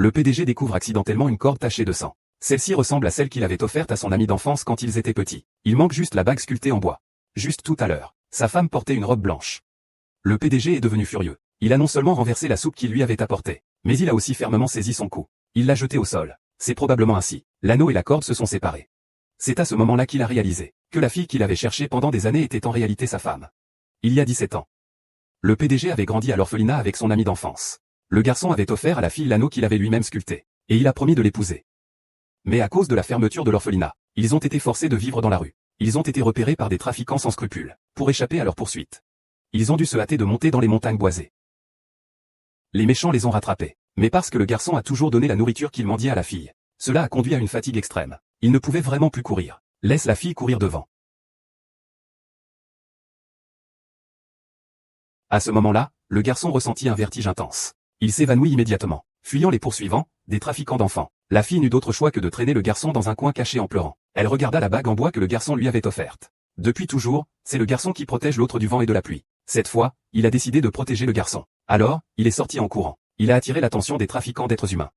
Le PDG découvre accidentellement une corde tachée de sang. Celle-ci ressemble à celle qu'il avait offerte à son ami d'enfance quand ils étaient petits. Il manque juste la bague sculptée en bois. Juste tout à l'heure, sa femme portait une robe blanche. Le PDG est devenu furieux. Il a non seulement renversé la soupe qu'il lui avait apportée, mais il a aussi fermement saisi son cou. Il l'a jeté au sol. C'est probablement ainsi. L'anneau et la corde se sont séparés. C'est à ce moment-là qu'il a réalisé que la fille qu'il avait cherchée pendant des années était en réalité sa femme. Il y a 17 ans. Le PDG avait grandi à l'orphelinat avec son ami d'enfance. Le garçon avait offert à la fille l'anneau qu'il avait lui-même sculpté, et il a promis de l'épouser. Mais à cause de la fermeture de l'orphelinat, ils ont été forcés de vivre dans la rue. Ils ont été repérés par des trafiquants sans scrupules, pour échapper à leur poursuite. Ils ont dû se hâter de monter dans les montagnes boisées. Les méchants les ont rattrapés, mais parce que le garçon a toujours donné la nourriture qu'il mendiait à la fille, cela a conduit à une fatigue extrême. Il ne pouvait vraiment plus courir. Laisse la fille courir devant. À ce moment-là, le garçon ressentit un vertige intense. Il s'évanouit immédiatement. Fuyant les poursuivants, des trafiquants d'enfants, la fille n'eut d'autre choix que de traîner le garçon dans un coin caché en pleurant. Elle regarda la bague en bois que le garçon lui avait offerte. Depuis toujours, c'est le garçon qui protège l'autre du vent et de la pluie. Cette fois, il a décidé de protéger le garçon. Alors, il est sorti en courant. Il a attiré l'attention des trafiquants d'êtres humains.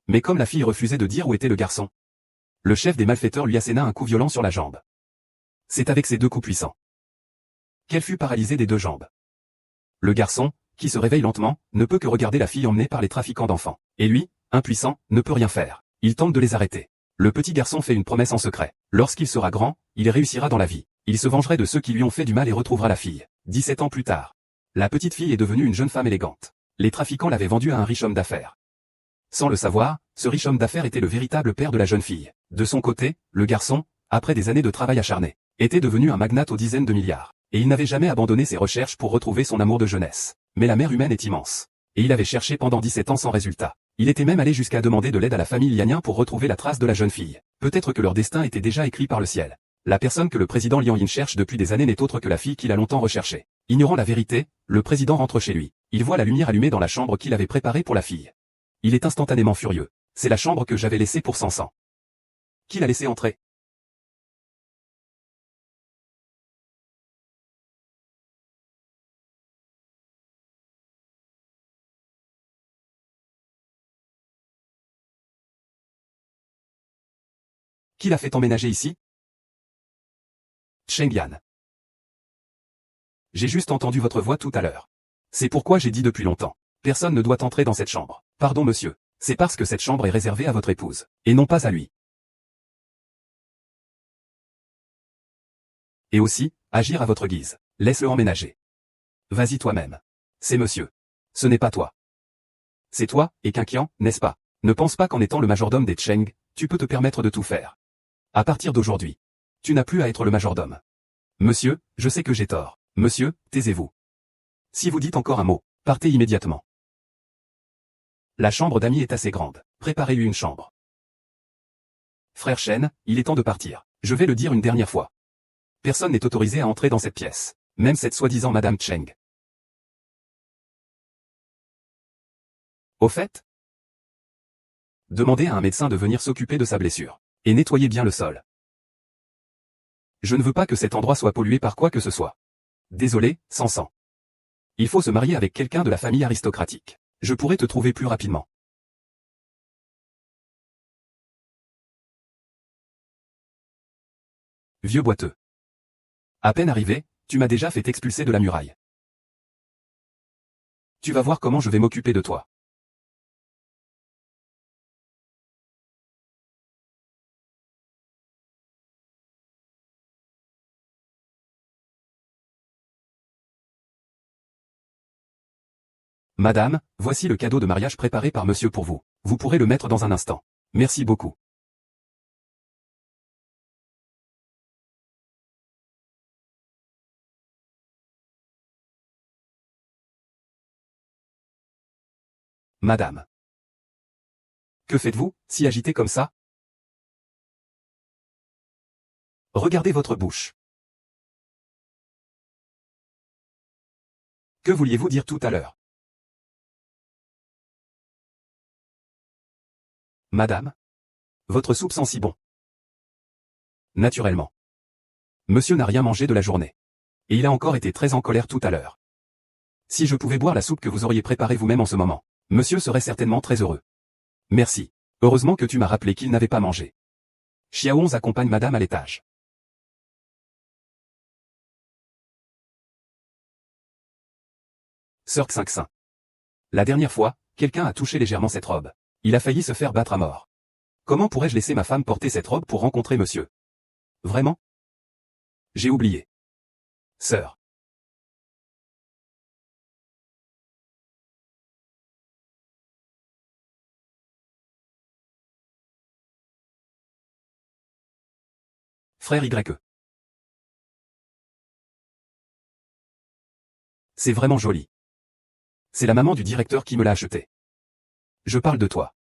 Mais comme la fille refusait de dire où était le garçon, le chef des malfaiteurs lui asséna un coup violent sur la jambe. C'est avec ces deux coups puissants qu'elle fut paralysée des deux jambes. Le garçon, qui se réveille lentement, ne peut que regarder la fille emmenée par les trafiquants d'enfants. Et lui, impuissant, ne peut rien faire. Il tente de les arrêter. Le petit garçon fait une promesse en secret. Lorsqu'il sera grand, il réussira dans la vie. Il se vengerait de ceux qui lui ont fait du mal et retrouvera la fille. 17 ans plus tard. La petite fille est devenue une jeune femme élégante. Les trafiquants l'avaient vendue à un riche homme d'affaires. Sans le savoir, ce riche homme d'affaires était le véritable père de la jeune fille. De son côté, le garçon, après des années de travail acharné, était devenu un magnate aux dizaines de milliards. Et il n'avait jamais abandonné ses recherches pour retrouver son amour de jeunesse. Mais la mer humaine est immense. Et il avait cherché pendant 17 ans sans résultat. Il était même allé jusqu'à demander de l'aide à la famille Lianien pour retrouver la trace de la jeune fille. Peut-être que leur destin était déjà écrit par le ciel. La personne que le président Liang Yin cherche depuis des années n'est autre que la fille qu'il a longtemps recherchée. Ignorant la vérité, le président rentre chez lui. Il voit la lumière allumée dans la chambre qu'il avait préparée pour la fille. Il est instantanément furieux. C'est la chambre que j'avais laissée pour 500. Qui l'a laissé entrer? Qui l'a fait emménager ici? Cheng Yan. J'ai juste entendu votre voix tout à l'heure. C'est pourquoi j'ai dit depuis longtemps. Personne ne doit entrer dans cette chambre. Pardon monsieur. C'est parce que cette chambre est réservée à votre épouse, et non pas à lui. Et aussi, agir à votre guise. Laisse-le emménager. Vas-y toi-même. C'est monsieur. Ce n'est pas toi. C'est toi, et Qingqian, n'est-ce pas? Ne pense pas qu'en étant le majordome des Cheng, tu peux te permettre de tout faire. À partir d'aujourd'hui, tu n'as plus à être le majordome. Monsieur, je sais que j'ai tort. Monsieur, taisez-vous. Si vous dites encore un mot, partez immédiatement. La chambre d'Ami est assez grande. Préparez-lui une chambre. Frère Shen, il est temps de partir. Je vais le dire une dernière fois. Personne n'est autorisé à entrer dans cette pièce. Même cette soi-disant Madame Cheng. Au fait, demandez à un médecin de venir s'occuper de sa blessure. Et nettoyez bien le sol. Je ne veux pas que cet endroit soit pollué par quoi que ce soit. Désolé, Sansan. Il faut se marier avec quelqu'un de la famille aristocratique. Je pourrais te trouver plus rapidement. Vieux boiteux. À peine arrivé, tu m'as déjà fait expulser de la muraille. Tu vas voir comment je vais m'occuper de toi. Madame, voici le cadeau de mariage préparé par monsieur pour vous. Vous pourrez le mettre dans un instant. Merci beaucoup. Madame. Que faites-vous, si agité comme ça? Regardez votre bouche. Que vouliez-vous dire tout à l'heure? Madame. Votre soupe sent si bon. Naturellement. Monsieur n'a rien mangé de la journée. Et il a encore été très en colère tout à l'heure. Si je pouvais boire la soupe que vous auriez préparée vous-même en ce moment, monsieur serait certainement très heureux. Merci. Heureusement que tu m'as rappelé qu'il n'avait pas mangé. Xiaohong accompagne madame à l'étage. Sœur Xingxin. La dernière fois, quelqu'un a touché légèrement cette robe. Il a failli se faire battre à mort. Comment pourrais-je laisser ma femme porter cette robe pour rencontrer monsieur? Vraiment? J'ai oublié. Sœur. Frère YE. C'est vraiment joli. C'est la maman du directeur qui me l'a acheté. Je parle de toi.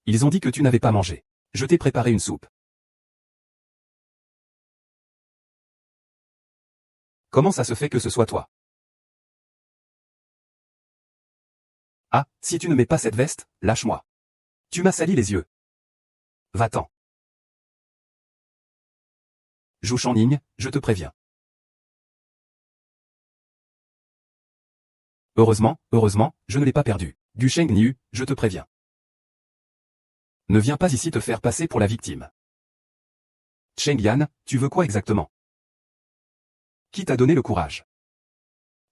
Ils ont dit que tu n'avais pas mangé. Je t'ai préparé une soupe. Comment ça se fait que ce soit toi? Ah, si tu ne mets pas cette veste, lâche-moi. Tu m'as sali les yeux. Va-t'en. Zhou Shanning, je te préviens. Heureusement, je ne l'ai pas perdu. Du Sheng Niu, je te préviens. Ne viens pas ici te faire passer pour la victime. Cheng Yan, tu veux quoi exactement? Qui t'a donné le courage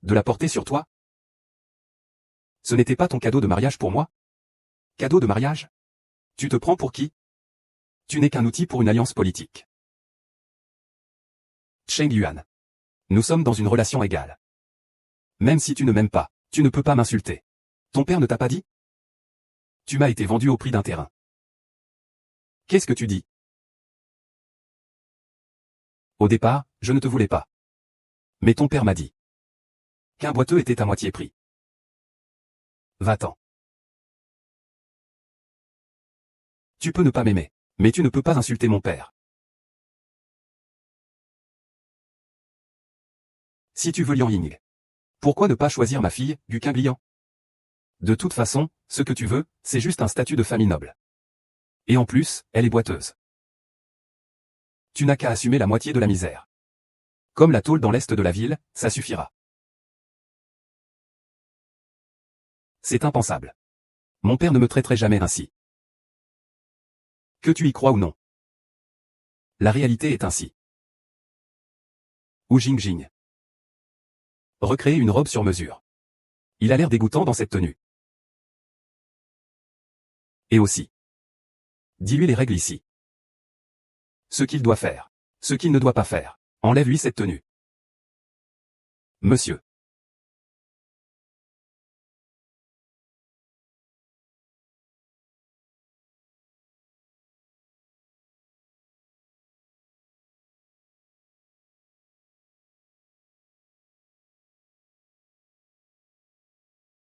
de la porter sur toi? Ce n'était pas ton cadeau de mariage pour moi? Cadeau de mariage? Tu te prends pour qui? Tu n'es qu'un outil pour une alliance politique. Cheng Yuan. Nous sommes dans une relation égale. Même si tu ne m'aimes pas, tu ne peux pas m'insulter. Ton père ne t'a pas dit? Tu m'as été vendu au prix d'un terrain. Qu'est-ce que tu dis? Au départ, je ne te voulais pas. Mais ton père m'a dit qu'un boiteux était à moitié prix. Va-t'en. Tu peux ne pas m'aimer, mais tu ne peux pas insulter mon père. Si tu veux Liang Ying, pourquoi ne pas choisir ma fille, Gu Qingliang? De toute façon, ce que tu veux, c'est juste un statut de famille noble. Et en plus, elle est boiteuse. Tu n'as qu'à assumer la moitié de la misère. Comme la tôle dans l'est de la ville, ça suffira. C'est impensable. Mon père ne me traiterait jamais ainsi. Que tu y crois ou non. La réalité est ainsi. Wu Jingjing. Recréer une robe sur mesure. Il a l'air dégoûtant dans cette tenue. Et aussi. Dis-lui les règles ici. Ce qu'il doit faire. Ce qu'il ne doit pas faire. Enlève-lui cette tenue. Monsieur.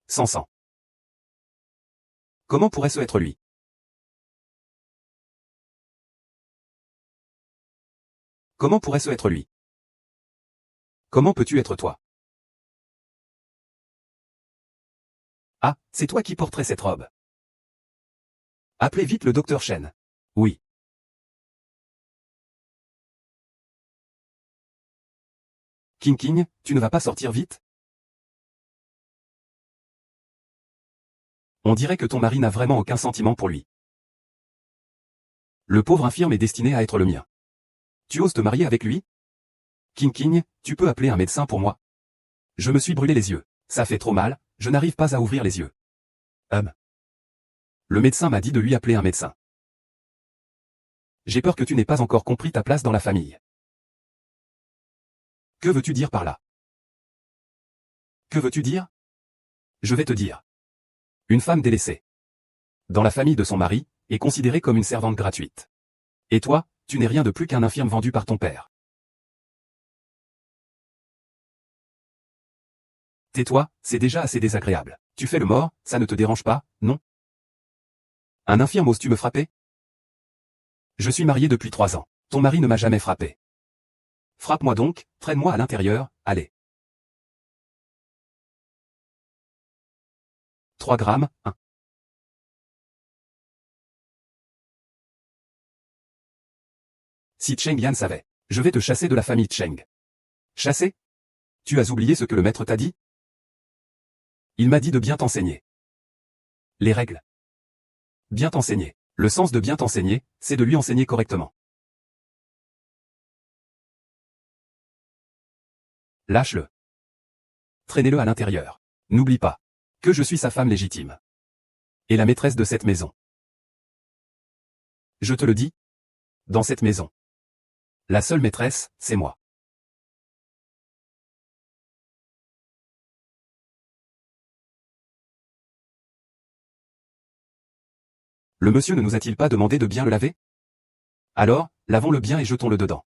Sans sang. Comment pourrait-ce être lui? Comment pourrait-ce être lui? Comment peux-tu être toi? Ah, c'est toi qui porterais cette robe. Appelez vite le docteur Shen. Oui. King, tu ne vas pas sortir vite? On dirait que ton mari n'a vraiment aucun sentiment pour lui. Le pauvre infirme est destiné à être le mien. Tu oses te marier avec lui? King, tu peux appeler un médecin pour moi? Je me suis brûlé les yeux. Ça fait trop mal, je n'arrive pas à ouvrir les yeux. Le médecin m'a dit de lui appeler un médecin. J'ai peur que tu n'aies pas encore compris ta place dans la famille. Que veux-tu dire par là? Que veux-tu dire? Je vais te dire. Une femme délaissée. Dans la famille de son mari, est considérée comme une servante gratuite. Et toi, tu n'es rien de plus qu'un infirme vendu par ton père. Tais-toi, c'est déjà assez désagréable. Tu fais le mort, ça ne te dérange pas, non? Un infirme oses-tu me frapper? Je suis marié depuis 3 ans. Ton mari ne m'a jamais frappé. Frappe-moi donc, traîne-moi à l'intérieur, allez. 3 grammes, 1. Si Cheng Yan savait. Je vais te chasser de la famille Cheng. Chasser? Tu as oublié ce que le maître t'a dit? Il m'a dit de bien t'enseigner. Les règles. Bien t'enseigner. Le sens de bien t'enseigner, c'est de lui enseigner correctement. Lâche-le. Traînez-le à l'intérieur. N'oublie pas que je suis sa femme légitime. Et la maîtresse de cette maison. Je te le dis. Dans cette maison. La seule maîtresse, c'est moi. Le monsieur ne nous a-t-il pas demandé de bien le laver? Alors, lavons-le bien et jetons-le dedans.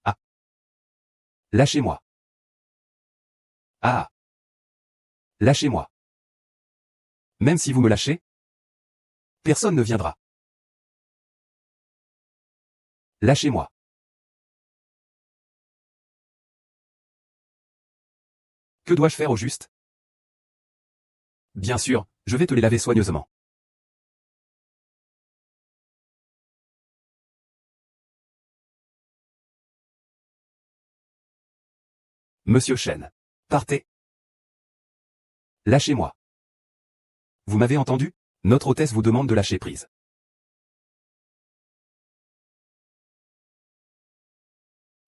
Ah. Lâchez-moi. Ah. Lâchez-moi. Même si vous me lâchez, personne ne viendra. Lâchez-moi. Que dois-je faire au juste? Bien sûr, je vais te les laver soigneusement. Monsieur Chen. Partez. Lâchez-moi. Vous m'avez entendu? Notre hôtesse vous demande de lâcher prise.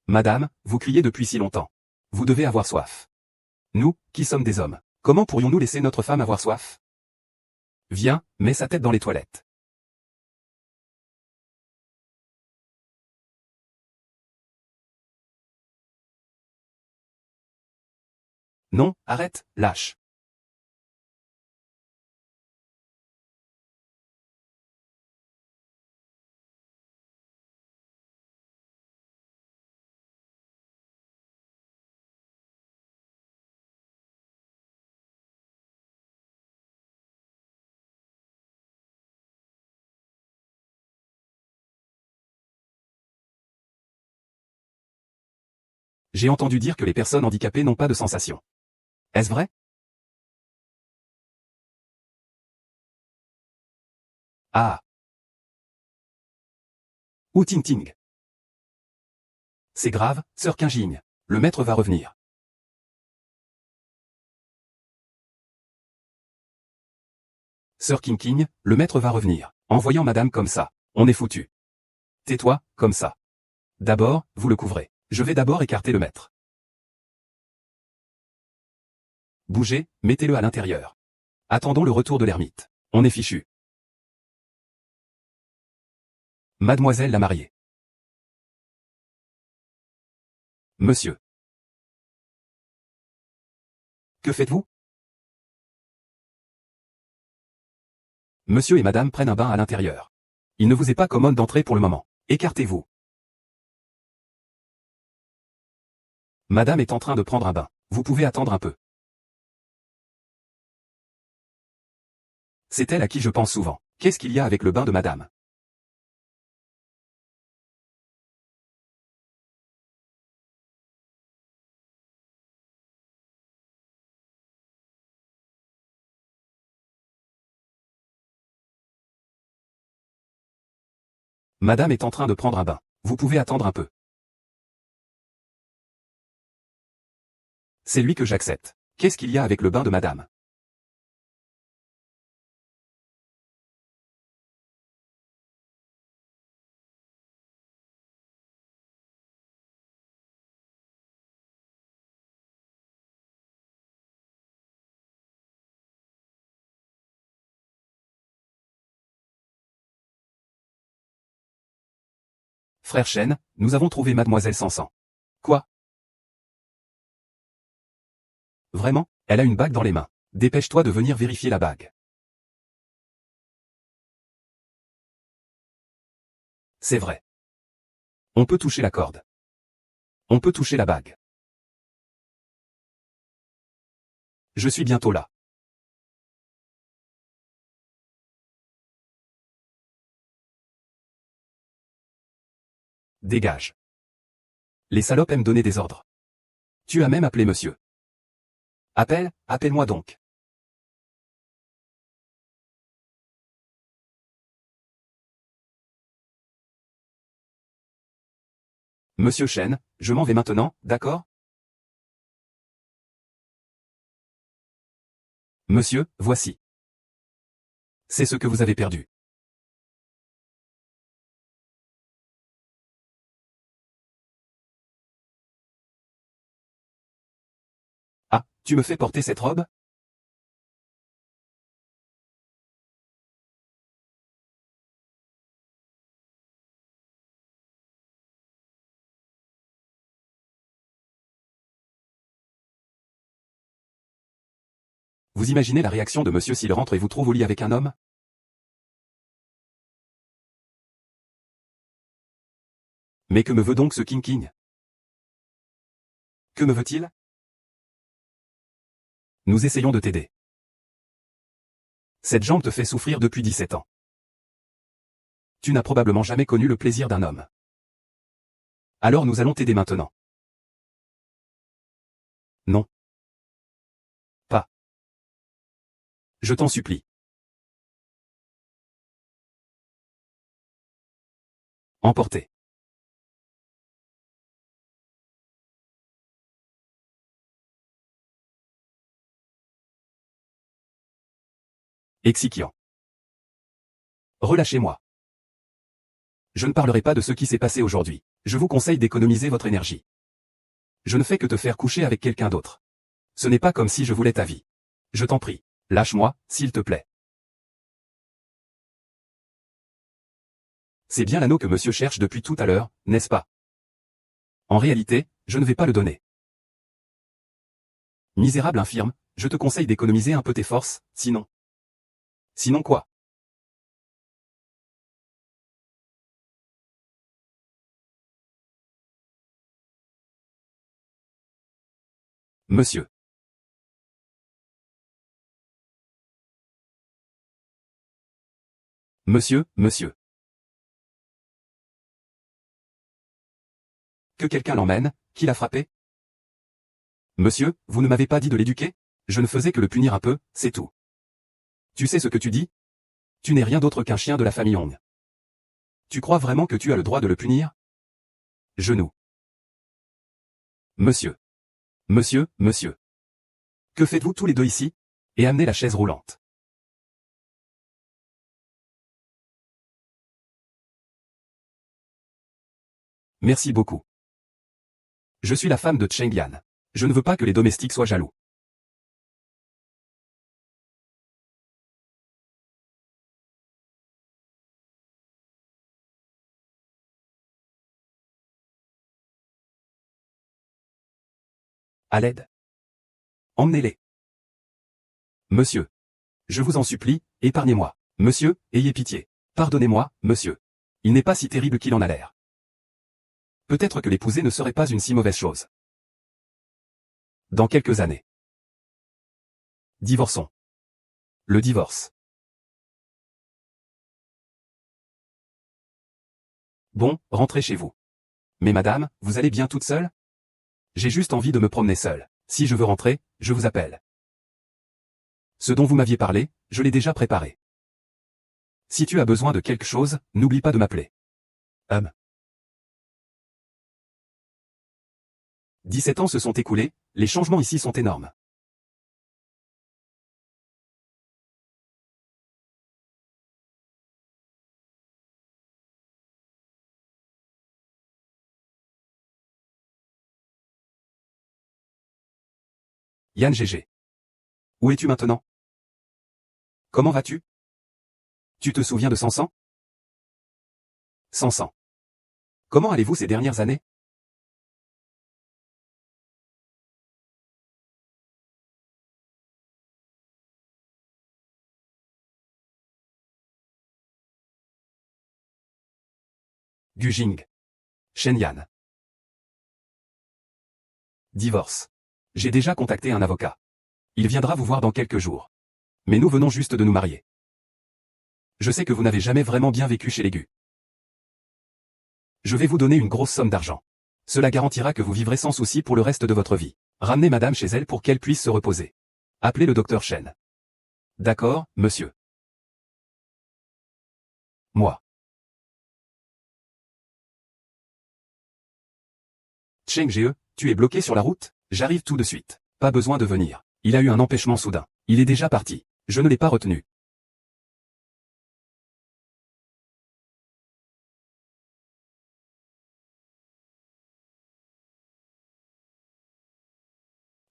Madame, vous criez depuis si longtemps. Vous devez avoir soif. Nous, qui sommes des hommes, comment pourrions-nous laisser notre femme avoir soif? Viens, mets sa tête dans les toilettes. Non, arrête, lâche. J'ai entendu dire que les personnes handicapées n'ont pas de sensation. Est-ce vrai? Ah. Ou Ting Ting. C'est grave, sœur Qingjing. Le maître va revenir. Sœur King King, le maître va revenir. En voyant madame comme ça, on est foutu. Tais-toi, comme ça. D'abord, vous le couvrez. Je vais d'abord écarter le maître. Bougez, mettez-le à l'intérieur. Attendons le retour de l'ermite. On est fichu. Mademoiselle la mariée. Monsieur. Que faites-vous? Monsieur et madame prennent un bain à l'intérieur. Il ne vous est pas commode d'entrer pour le moment. Écartez-vous. Madame est en train de prendre un bain. Vous pouvez attendre un peu. C'est elle à qui je pense souvent. Qu'est-ce qu'il y a avec le bain de madame? Madame est en train de prendre un bain. Vous pouvez attendre un peu. C'est lui que j'accepte. Qu'est-ce qu'il y a avec le bain de madame? Frère Chen, nous avons trouvé mademoiselle Sansan. Quoi? Vraiment? Elle a une bague dans les mains. Dépêche-toi de venir vérifier la bague. C'est vrai. On peut toucher la corde. On peut toucher la bague. Je suis bientôt là. Dégage. Les salopes aiment donner des ordres. Tu as même appelé monsieur. Appelle-moi donc. Monsieur Chen, je m'en vais maintenant, d'accord? Monsieur, voici. C'est ce que vous avez perdu. Ah, tu me fais porter cette robe? Vous imaginez la réaction de monsieur s'il rentre et vous trouve au lit avec un homme? Mais que me veut donc ce King King? Que me veut-il? Nous essayons de t'aider. Cette jambe te fait souffrir depuis 17 ans. Tu n'as probablement jamais connu le plaisir d'un homme. Alors nous allons t'aider maintenant. Non. Pas. Je t'en supplie. Emporté. Excipiant. Relâchez-moi. Je ne parlerai pas de ce qui s'est passé aujourd'hui. Je vous conseille d'économiser votre énergie. Je ne fais que te faire coucher avec quelqu'un d'autre. Ce n'est pas comme si je voulais ta vie. Je t'en prie. Lâche-moi, s'il te plaît. C'est bien l'anneau que monsieur cherche depuis tout à l'heure, n'est-ce pas? En réalité, je ne vais pas le donner. Misérable infirme, je te conseille d'économiser un peu tes forces, sinon. Sinon quoi? Monsieur. Monsieur. Que quelqu'un l'emmène, qui l'a frappé? Monsieur, vous ne m'avez pas dit de l'éduquer? Je ne faisais que le punir un peu, c'est tout. Tu sais ce que tu dis? Tu n'es rien d'autre qu'un chien de la famille Hong. Tu crois vraiment que tu as le droit de le punir? Genou. Monsieur. Monsieur. Que faites-vous tous les deux ici? Et amenez la chaise roulante. Merci beaucoup. Je suis la femme de Cheng Yan. Je ne veux pas que les domestiques soient jaloux. À l'aide. Emmenez-les. Monsieur. Je vous en supplie, épargnez-moi. Monsieur, ayez pitié. Pardonnez-moi, monsieur. Il n'est pas si terrible qu'il en a l'air. Peut-être que l'épouser ne serait pas une si mauvaise chose. Dans quelques années. Divorçons. Le divorce. Bon, rentrez chez vous. Mais madame, vous allez bien toute seule? J'ai juste envie de me promener seule. Si je veux rentrer, je vous appelle. Ce dont vous m'aviez parlé, je l'ai déjà préparé. Si tu as besoin de quelque chose, n'oublie pas de m'appeler. 17 ans se sont écoulés, les changements ici sont énormes. Yann GG. Où es-tu maintenant? Comment vas-tu? Tu te souviens de Sansan? Sansan. Comment allez-vous ces dernières années? Gujing. Shen-Yan. Divorce. J'ai déjà contacté un avocat. Il viendra vous voir dans quelques jours. Mais nous venons juste de nous marier. Je sais que vous n'avez jamais vraiment bien vécu chez les Gu. Je vais vous donner une grosse somme d'argent. Cela garantira que vous vivrez sans souci pour le reste de votre vie. Ramenez madame chez elle pour qu'elle puisse se reposer. Appelez le docteur Chen. D'accord, monsieur. Moi. Cheng Ge, tu es bloqué sur la route? J'arrive tout de suite. Pas besoin de venir. Il a eu un empêchement soudain. Il est déjà parti. Je ne l'ai pas retenu.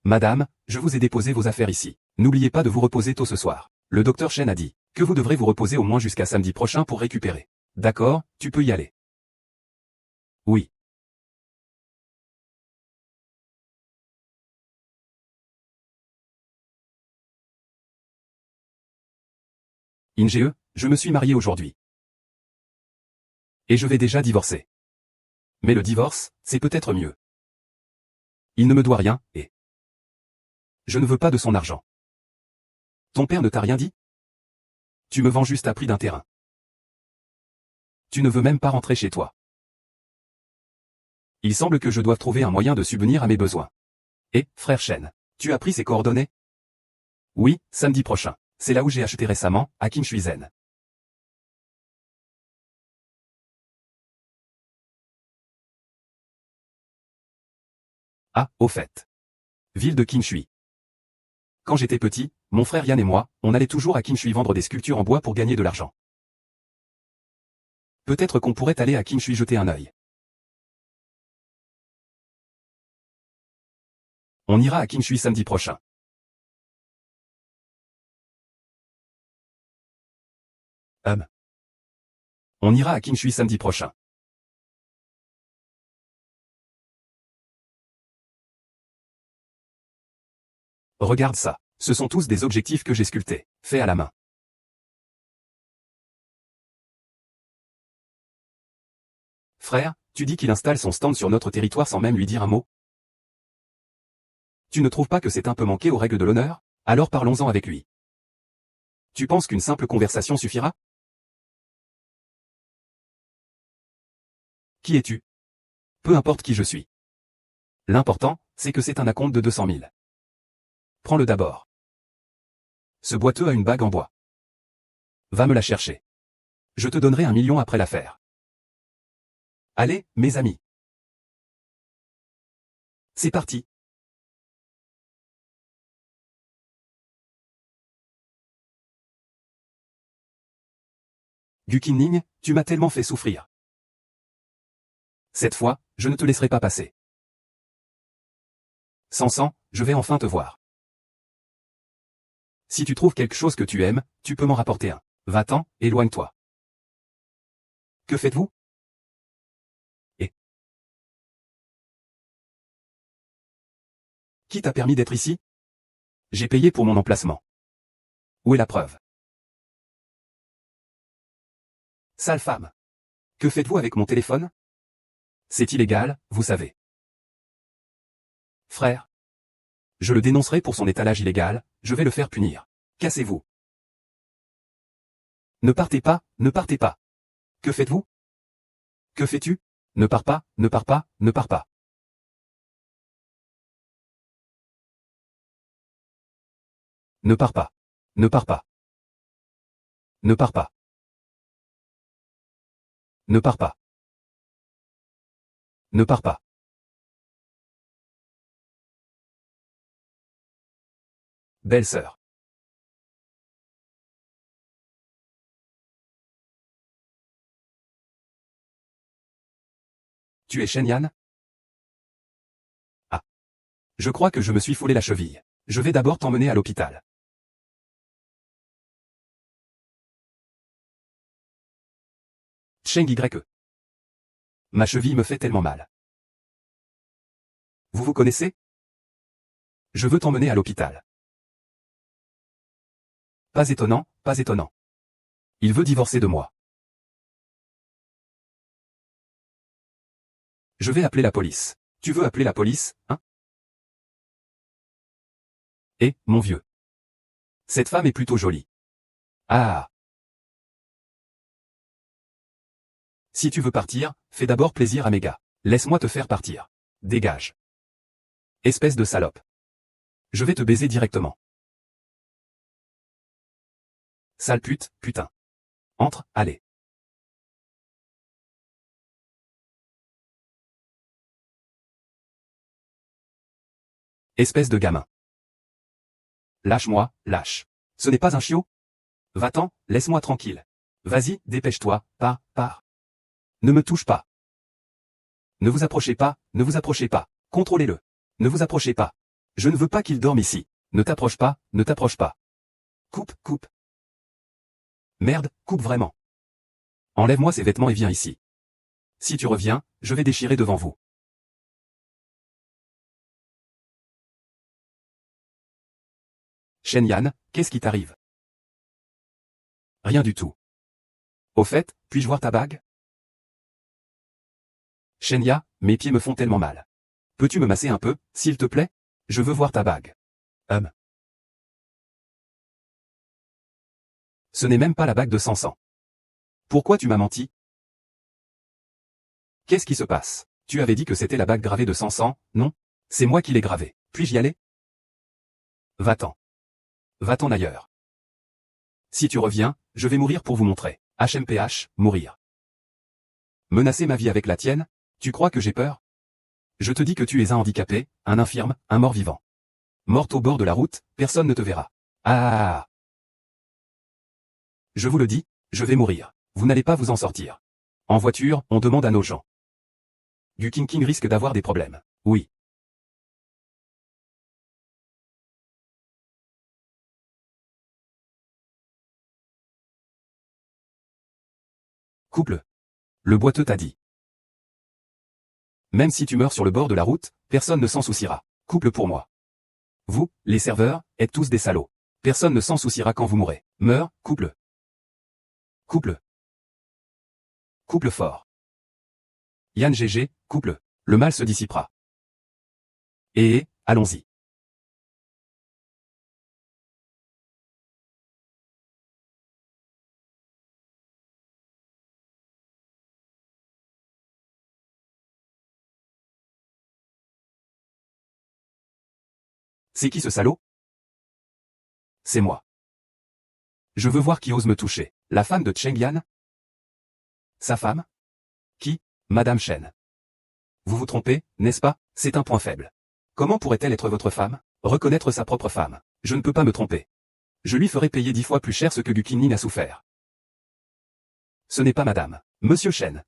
Madame, je vous ai déposé vos affaires ici. N'oubliez pas de vous reposer tôt ce soir. Le docteur Chen a dit que vous devrez vous reposer au moins jusqu'à samedi prochain pour récupérer. D'accord, tu peux y aller. Oui. Inge, je me suis marié aujourd'hui. Et je vais déjà divorcer. Mais le divorce, c'est peut-être mieux. Il ne me doit rien, et je ne veux pas de son argent. Ton père ne t'a rien dit? Tu me vends juste à prix d'un terrain. Tu ne veux même pas rentrer chez toi. Il semble que je doive trouver un moyen de subvenir à mes besoins. Et, frère Chen, tu as pris ses coordonnées? Oui, samedi prochain. C'est là où j'ai acheté récemment, à Qinshuizen. Ah, au fait. Ville de Qinshui. Quand j'étais petit, mon frère Yann et moi, on allait toujours à Qinshui vendre des sculptures en bois pour gagner de l'argent. Peut-être qu'on pourrait aller à Qinshui jeter un œil. On ira à Qinshui samedi prochain. On ira à Qinshui samedi prochain. Regarde ça. Ce sont tous des objectifs que j'ai sculptés, faits à la main. Frère, tu dis qu'il installe son stand sur notre territoire sans même lui dire un mot? Tu ne trouves pas que c'est un peu manqué aux règles de l'honneur? Alors parlons-en avec lui. Tu penses qu'une simple conversation suffira? Qui es-tu? Peu importe qui je suis. L'important, c'est que c'est un acompte de 200 000. Prends-le d'abord. Ce boiteux a une bague en bois. Va me la chercher. Je te donnerai 1 million après l'affaire. Allez, mes amis. C'est parti. Gu Qinning, tu m'as tellement fait souffrir. Cette fois, je ne te laisserai pas passer. Sansan, je vais enfin te voir. Si tu trouves quelque chose que tu aimes, tu peux m'en rapporter un. Va-t'en, éloigne-toi. Que faites-vous? Et qui t'a permis d'être ici? J'ai payé pour mon emplacement. Où est la preuve? Sale femme. Que faites-vous avec mon téléphone? C'est illégal, vous savez. Frère. Je le dénoncerai pour son étalage illégal, je vais le faire punir. Cassez-vous. Ne partez pas, ne partez pas. Que faites-vous? Que fais-tu? Ne pars pas, ne pars pas, ne pars pas. Ne pars pas. Ne pars pas. Ne pars pas. Ne pars pas. Ne pars pas. Belle-sœur. Tu es Shen Yan? Ah. Je crois que je me suis foulé la cheville. Je vais d'abord t'emmener à l'hôpital. Cheng Y. Ma cheville me fait tellement mal. Vous vous connaissez? Je veux t'emmener à l'hôpital. Pas étonnant, pas étonnant. Il veut divorcer de moi. Je vais appeler la police. Tu veux appeler la police, hein? Eh, mon vieux. Cette femme est plutôt jolie. Ah. Si tu veux partir, fais d'abord plaisir à mes gars. Laisse-moi te faire partir. Dégage. Espèce de salope. Je vais te baiser directement. Sale pute, putain. Entre, allez. Espèce de gamin. Lâche-moi, lâche. Ce n'est pas un chiot? Va-t'en, laisse-moi tranquille. Vas-y, dépêche-toi, pars. Ne me touche pas. Ne vous approchez pas, ne vous approchez pas. Contrôlez-le. Ne vous approchez pas. Je ne veux pas qu'il dorme ici. Ne t'approche pas, ne t'approche pas. Coupe. Merde, coupe vraiment. Enlève-moi ces vêtements et viens ici. Si tu reviens, je vais déchirer devant vous. Shen Yan, qu'est-ce qui t'arrive? Rien du tout. Au fait, puis-je voir ta bague? Shenya, mes pieds me font tellement mal. Peux-tu me masser un peu, s'il te plaît? Je veux voir ta bague. Ce n'est même pas la bague de 500. Pourquoi tu m'as menti? Qu'est-ce qui se passe? Tu avais dit que c'était la bague gravée de 500, non? C'est moi qui l'ai gravée. Puis-je y aller? Va-t'en. Va-t'en ailleurs. Si tu reviens, je vais mourir pour vous montrer. HMPH, mourir. Menacer ma vie avec la tienne? Tu crois que j'ai peur? Je te dis que tu es un handicapé, un infirme, un mort-vivant. Morte au bord de la route, personne ne te verra. Ah. Je vous le dis, je vais mourir. Vous n'allez pas vous en sortir. En voiture, on demande à nos gens. Du King risque d'avoir des problèmes. Oui. Couple. Le boiteux t'a dit. Même si tu meurs sur le bord de la route, personne ne s'en souciera. Couple pour moi. Vous, les serveurs, êtes tous des salauds. Personne ne s'en souciera quand vous mourrez. Meurs, couple. Couple. Couple fort. Yann GG, couple. Le mal se dissipera. Allons-y. C'est qui ce salaud? C'est moi. Je veux voir qui ose me toucher. La femme de Cheng Yan? Sa femme? Qui? Madame Shen. Vous vous trompez, n'est-ce pas? C'est un point faible. Comment pourrait-elle être votre femme? Reconnaître sa propre femme. Je ne peux pas me tromper. Je lui ferai payer 10 fois plus cher ce que Gu Qingning a souffert. Ce n'est pas madame. Monsieur Shen.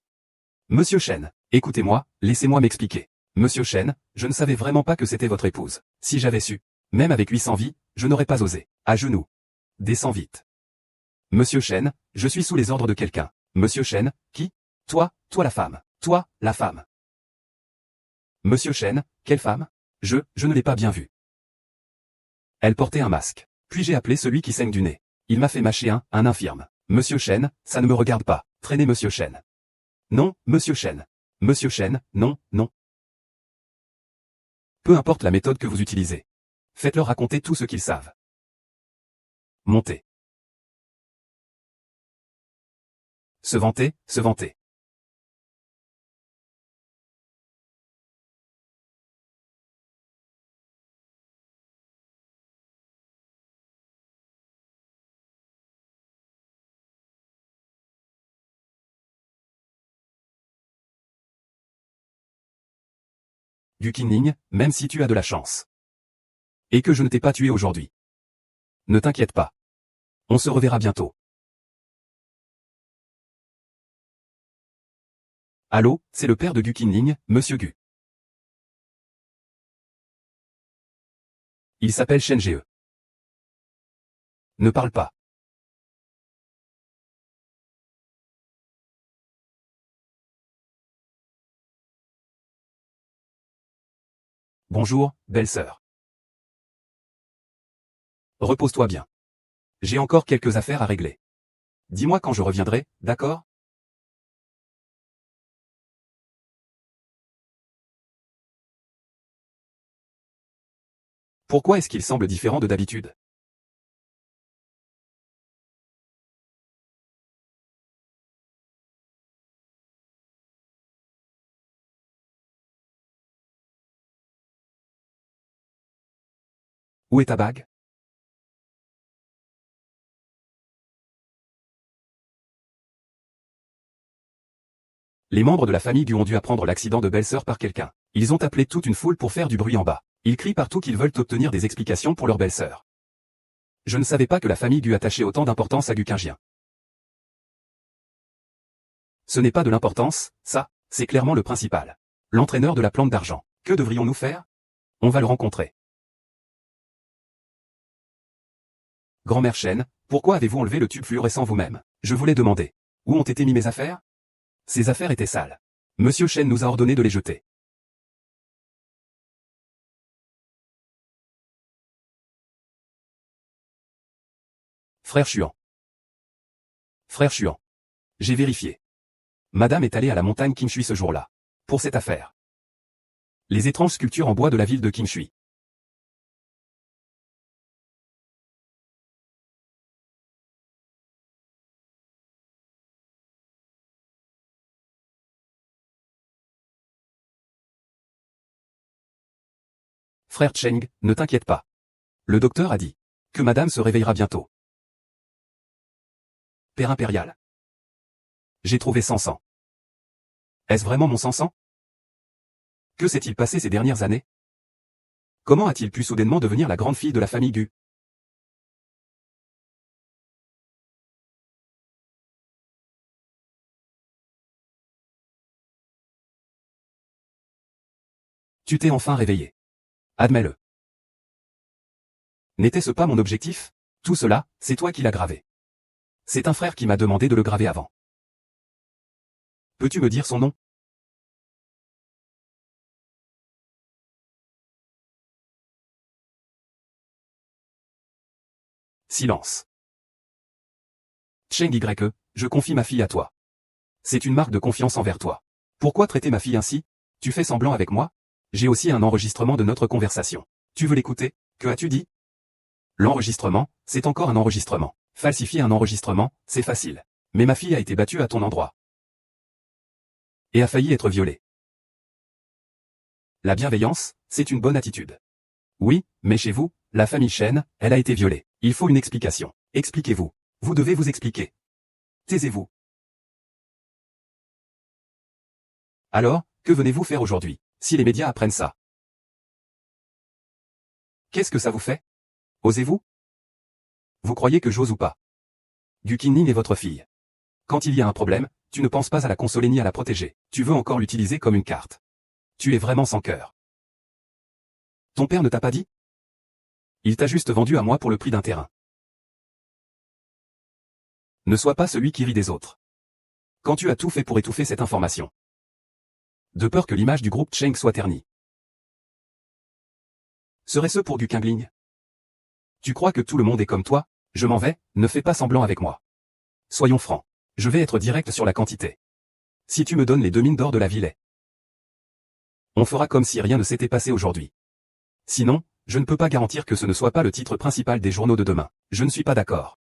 Monsieur Shen, écoutez-moi, laissez-moi m'expliquer. Monsieur Shen, je ne savais vraiment pas que c'était votre épouse. Si j'avais su, même avec 800 vies, je n'aurais pas osé. À genoux. Descends vite. Monsieur Shen, je suis sous les ordres de quelqu'un. Monsieur Shen, qui? Toi la femme. Toi, la femme. Monsieur Shen, quelle femme? Je ne l'ai pas bien vue. Elle portait un masque. Puis j'ai appelé celui qui saigne du nez. Il m'a fait mâcher un infirme. Monsieur Shen, ça ne me regarde pas. Traînez Monsieur Shen. Non, Monsieur Shen. Monsieur Shen, non. Peu importe la méthode que vous utilisez. Faites-leur raconter tout ce qu'ils savent. Montez. Se vanter. Du Qingning, même si tu as de la chance. Et que je ne t'ai pas tué aujourd'hui. Ne t'inquiète pas. On se reverra bientôt. Allô, c'est le père de Gu Qingning, Monsieur Gu. Il s'appelle Shen Ge. Ne parle pas. Bonjour, belle-sœur. Repose-toi bien. J'ai encore quelques affaires à régler. Dis-moi quand je reviendrai, d'accord? Pourquoi est-ce qu'il semble différent de d'habitude? Où est ta bague? Les membres de la famille Gu ont dû apprendre l'accident de belle-sœur par quelqu'un. Ils ont appelé toute une foule pour faire du bruit en bas. Ils crient partout qu'ils veulent obtenir des explications pour leur belle-sœur. Je ne savais pas que la famille Gu attachait autant d'importance à Gu Qingjian. Ce n'est pas de l'importance, ça, c'est clairement le principal. L'entraîneur de la plante d'argent. Que devrions-nous faire? On va le rencontrer. Grand-mère Chen, pourquoi avez-vous enlevé le tube fluorescent vous-même? Je voulais demander. Où ont été mis mes affaires? Ces affaires étaient sales. Monsieur Chen nous a ordonné de les jeter. Frère Chuan. Frère Chuan. J'ai vérifié. Madame est allée à la montagne Qingshui ce jour-là. Pour cette affaire. Les étranges sculptures en bois de la ville de Qingshui. Frère Cheng, ne t'inquiète pas. Le docteur a dit que madame se réveillera bientôt. Père impérial. J'ai trouvé 100. Est-ce vraiment mon 100? Que s'est-il passé ces dernières années? Comment a-t-il pu soudainement devenir la grande fille de la famille Gu? Tu t'es enfin réveillé. Admets-le. N'était-ce pas mon objectif? Tout cela, c'est toi qui l'as gravé. C'est un frère qui m'a demandé de le graver avant. Peux-tu me dire son nom? Silence. Cheng Y, je confie ma fille à toi. C'est une marque de confiance envers toi. Pourquoi traiter ma fille ainsi? Tu fais semblant avec moi? J'ai aussi un enregistrement de notre conversation. Tu veux l'écouter? Que as-tu dit? L'enregistrement, c'est encore un enregistrement. Falsifier un enregistrement, c'est facile. Mais ma fille a été battue à ton endroit. Et a failli être violée. La bienveillance, c'est une bonne attitude. Oui, mais chez vous, la famille Chen, elle a été violée. Il faut une explication. Expliquez-vous. Vous devez vous expliquer. Taisez-vous. Alors, que venez-vous faire aujourd'hui, si les médias apprennent ça? Qu'est-ce que ça vous fait? Osez-vous? Vous croyez que j'ose ou pas? Gu Qingning est votre fille. Quand il y a un problème, tu ne penses pas à la consoler ni à la protéger. Tu veux encore l'utiliser comme une carte. Tu es vraiment sans cœur. Ton père ne t'a pas dit? Il t'a juste vendu à moi pour le prix d'un terrain. Ne sois pas celui qui rit des autres. Quand tu as tout fait pour étouffer cette information. De peur que l'image du groupe Cheng soit ternie. Serait-ce pour Gu Qingling? Tu crois que tout le monde est comme toi? Je m'en vais, ne fais pas semblant avec moi. Soyons francs. Je vais être direct sur la quantité. Si tu me donnes les 2 mines d'or de la Villette, on fera comme si rien ne s'était passé aujourd'hui. Sinon, je ne peux pas garantir que ce ne soit pas le titre principal des journaux de demain. Je ne suis pas d'accord.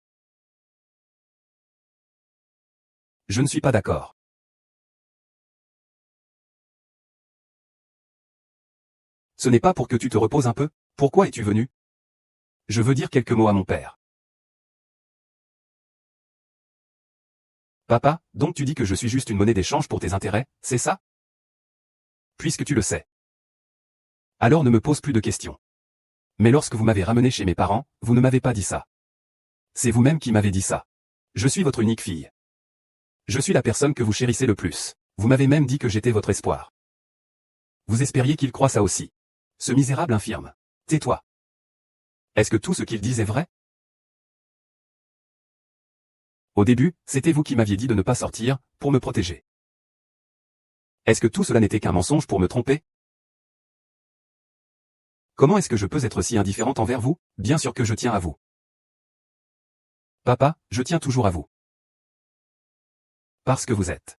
Je ne suis pas d'accord. Ce n'est pas pour que tu te reposes un peu? Pourquoi es-tu venu? Je veux dire quelques mots à mon père. Papa, donc tu dis que je suis juste une monnaie d'échange pour tes intérêts, c'est ça? Puisque tu le sais. Alors ne me pose plus de questions. Mais lorsque vous m'avez ramené chez mes parents, vous ne m'avez pas dit ça. C'est vous-même qui m'avez dit ça. Je suis votre unique fille. Je suis la personne que vous chérissez le plus. Vous m'avez même dit que j'étais votre espoir. Vous espériez qu'il croie ça aussi. Ce misérable infirme. Tais-toi. Est-ce que tout ce qu'il dit est vrai? Au début, c'était vous qui m'aviez dit de ne pas sortir, pour me protéger. Est-ce que tout cela n'était qu'un mensonge pour me tromper? Comment est-ce que je peux être si indifférente envers vous? Bien sûr que je tiens à vous. Papa, je tiens toujours à vous. Parce que vous êtes.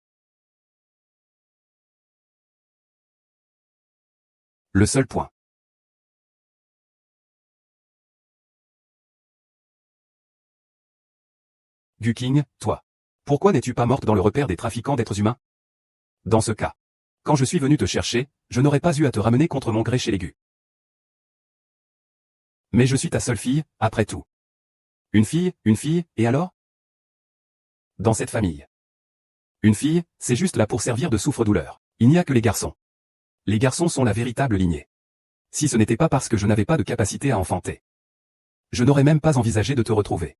Le seul point. Gu Qing, toi. Pourquoi n'es-tu pas morte dans le repère des trafiquants d'êtres humains? Dans ce cas. Quand je suis venu te chercher, je n'aurais pas eu à te ramener contre mon gré chez les Gu. Mais je suis ta seule fille, après tout. Une fille, et alors? Dans cette famille. Une fille, c'est juste là pour servir de souffre-douleur. Il n'y a que les garçons. Les garçons sont la véritable lignée. Si ce n'était pas parce que je n'avais pas de capacité à enfanter, je n'aurais même pas envisagé de te retrouver.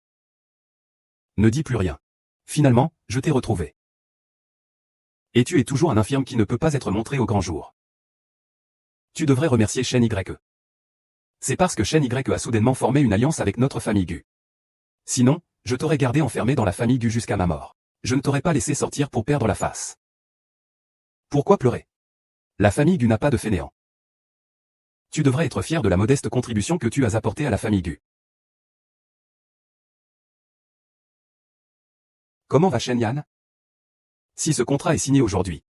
Ne dis plus rien. Finalement, je t'ai retrouvé. Et tu es toujours un infirme qui ne peut pas être montré au grand jour. Tu devrais remercier Shen Y. C'est parce que Shen Y a soudainement formé une alliance avec notre famille Gu. Sinon, je t'aurais gardé enfermé dans la famille Gu jusqu'à ma mort. Je ne t'aurais pas laissé sortir pour perdre la face. Pourquoi pleurer? La famille Gu n'a pas de fainéant. Tu devrais être fier de la modeste contribution que tu as apportée à la famille Gu. Comment va Shen Yan? Si ce contrat est signé aujourd'hui,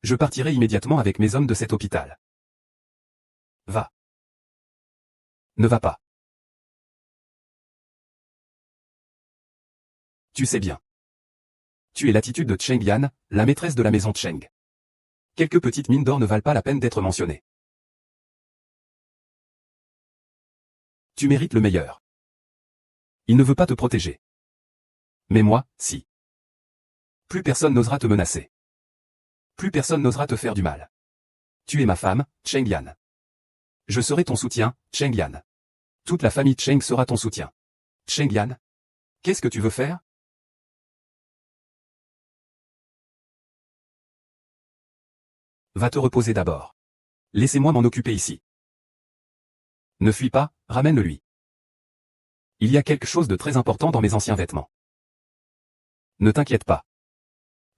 je partirai immédiatement avec mes hommes de cet hôpital. Va. Ne va pas. Tu sais bien. Tu es l'attitude de Cheng Yan, la maîtresse de la maison Cheng. Quelques petites mines d'or ne valent pas la peine d'être mentionnées. Tu mérites le meilleur. Il ne veut pas te protéger. Mais moi, si. Plus personne n'osera te menacer. Plus personne n'osera te faire du mal. Tu es ma femme, Cheng Yan. Je serai ton soutien, Cheng Yan. Toute la famille Cheng sera ton soutien. Cheng Yan? Qu'est-ce que tu veux faire? Va te reposer d'abord. Laissez-moi m'en occuper ici. Ne fuis pas, ramène-le-lui. Il y a quelque chose de très important dans mes anciens vêtements. Ne t'inquiète pas.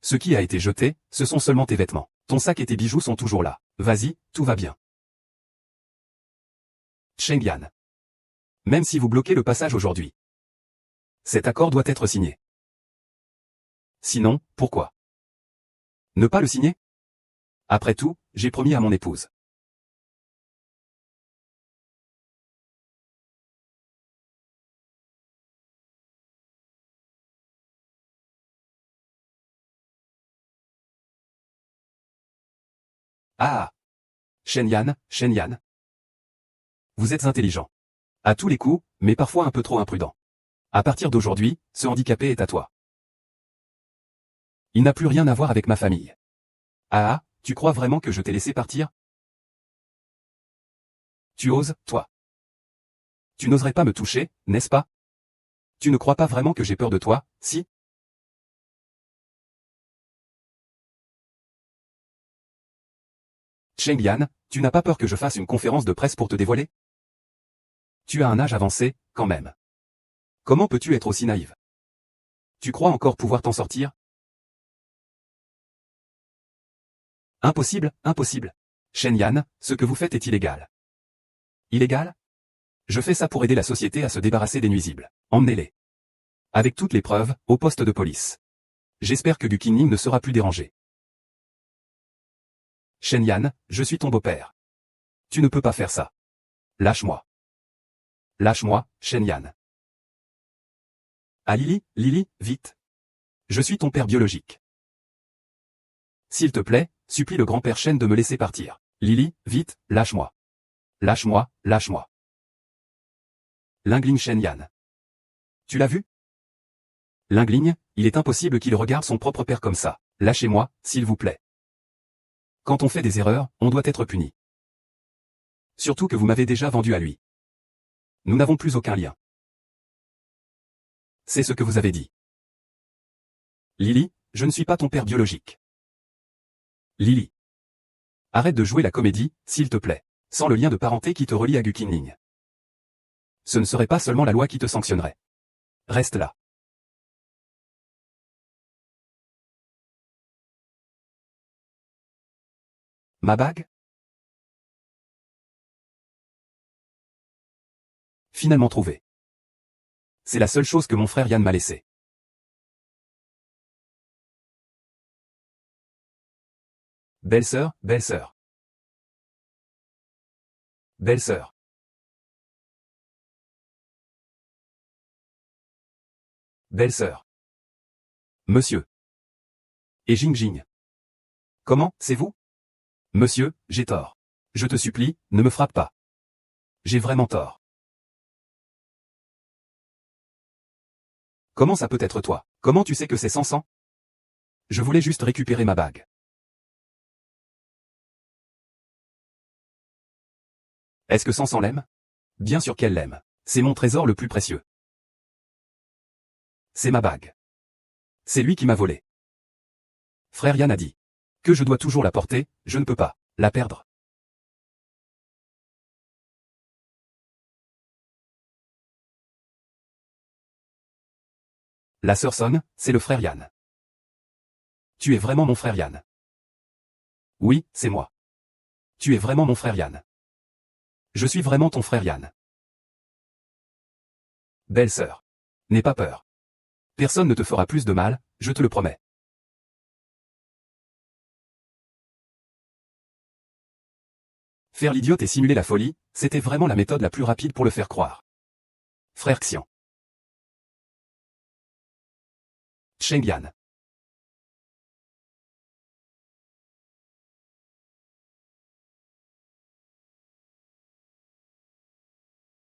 Ce qui a été jeté, ce sont seulement tes vêtements. Ton sac et tes bijoux sont toujours là. Vas-y, tout va bien. Cheng Yan. Même si vous bloquez le passage aujourd'hui, cet accord doit être signé. Sinon, pourquoi? Ne pas le signer? Après tout, j'ai promis à mon épouse. Ah! Shen Yan. Vous êtes intelligent. À tous les coups, mais parfois un peu trop imprudent. À partir d'aujourd'hui, ce handicapé est à toi. Il n'a plus rien à voir avec ma famille. Ah, tu crois vraiment que je t'ai laissé partir? Tu oses, toi. Tu n'oserais pas me toucher, n'est-ce pas? Tu ne crois pas vraiment que j'ai peur de toi, si? Cheng Yan, tu n'as pas peur que je fasse une conférence de presse pour te dévoiler? Tu as un âge avancé, quand même. Comment peux-tu être aussi naïve? Tu crois encore pouvoir t'en sortir? Impossible, impossible. Shen Yan, ce que vous faites est illégal. Illégal? Je fais ça pour aider la société à se débarrasser des nuisibles. Emmenez-les. Avec toutes les preuves, au poste de police. J'espère que Gu Qingning ne sera plus dérangé. Shen Yan, je suis ton beau-père. Tu ne peux pas faire ça. Lâche-moi. Lâche-moi, Shen Yan. Ah Lily, vite. Je suis ton père biologique. S'il te plaît, supplie le grand-père Shen de me laisser partir. Lily, vite, lâche-moi. Lâche-moi, lâche-moi. Lingling Shen Yan. Tu l'as vu? Lingling, il est impossible qu'il regarde son propre père comme ça. Lâchez-moi, s'il vous plaît. Quand on fait des erreurs, on doit être puni. Surtout que vous m'avez déjà vendu à lui. Nous n'avons plus aucun lien. C'est ce que vous avez dit. Lily, je ne suis pas ton père biologique. Lily. Arrête de jouer la comédie, s'il te plaît. Sans le lien de parenté qui te relie à Gu Qingning. Ce ne serait pas seulement la loi qui te sanctionnerait. Reste là. Ma bague? Finalement trouvée. C'est la seule chose que mon frère Yan m'a laissée. Belle-sœur, belle-sœur. Belle-sœur. Belle-sœur. Monsieur. Et Jing. Comment, c'est vous? Monsieur, j'ai tort. Je te supplie, ne me frappe pas. J'ai vraiment tort. Comment ça peut être toi? Comment tu sais que c'est Sansan? Je voulais juste récupérer ma bague. Est-ce que Sansan l'aime? Bien sûr qu'elle l'aime. C'est mon trésor le plus précieux. C'est ma bague. C'est lui qui m'a volé. Frère Yann a dit que je dois toujours la porter, je ne peux pas la perdre. La sœur sonne, c'est le frère Yann. Tu es vraiment mon frère Yann. Oui, c'est moi. Tu es vraiment mon frère Yann. Je suis vraiment ton frère Yann. Belle sœur. N'aie pas peur. Personne ne te fera plus de mal, je te le promets. Faire l'idiote et simuler la folie, c'était vraiment la méthode la plus rapide pour le faire croire. Frère Xian. Cheng Yan.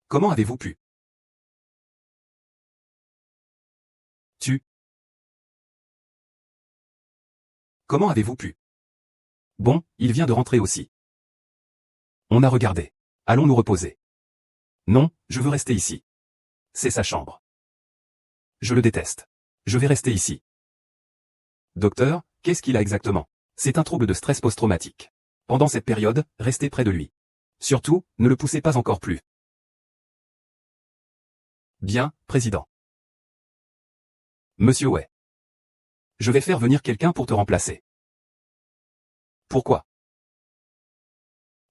Comment avez-vous pu? Comment avez-vous pu? Bon, il vient de rentrer aussi. On a regardé. Allons nous reposer. Non, je veux rester ici. C'est sa chambre. Je le déteste. Je vais rester ici. Docteur, qu'est-ce qu'il a exactement? C'est un trouble de stress post-traumatique. Pendant cette période, restez près de lui. Surtout, ne le poussez pas encore plus. Bien, président. Monsieur Wei. Je vais faire venir quelqu'un pour te remplacer. Pourquoi?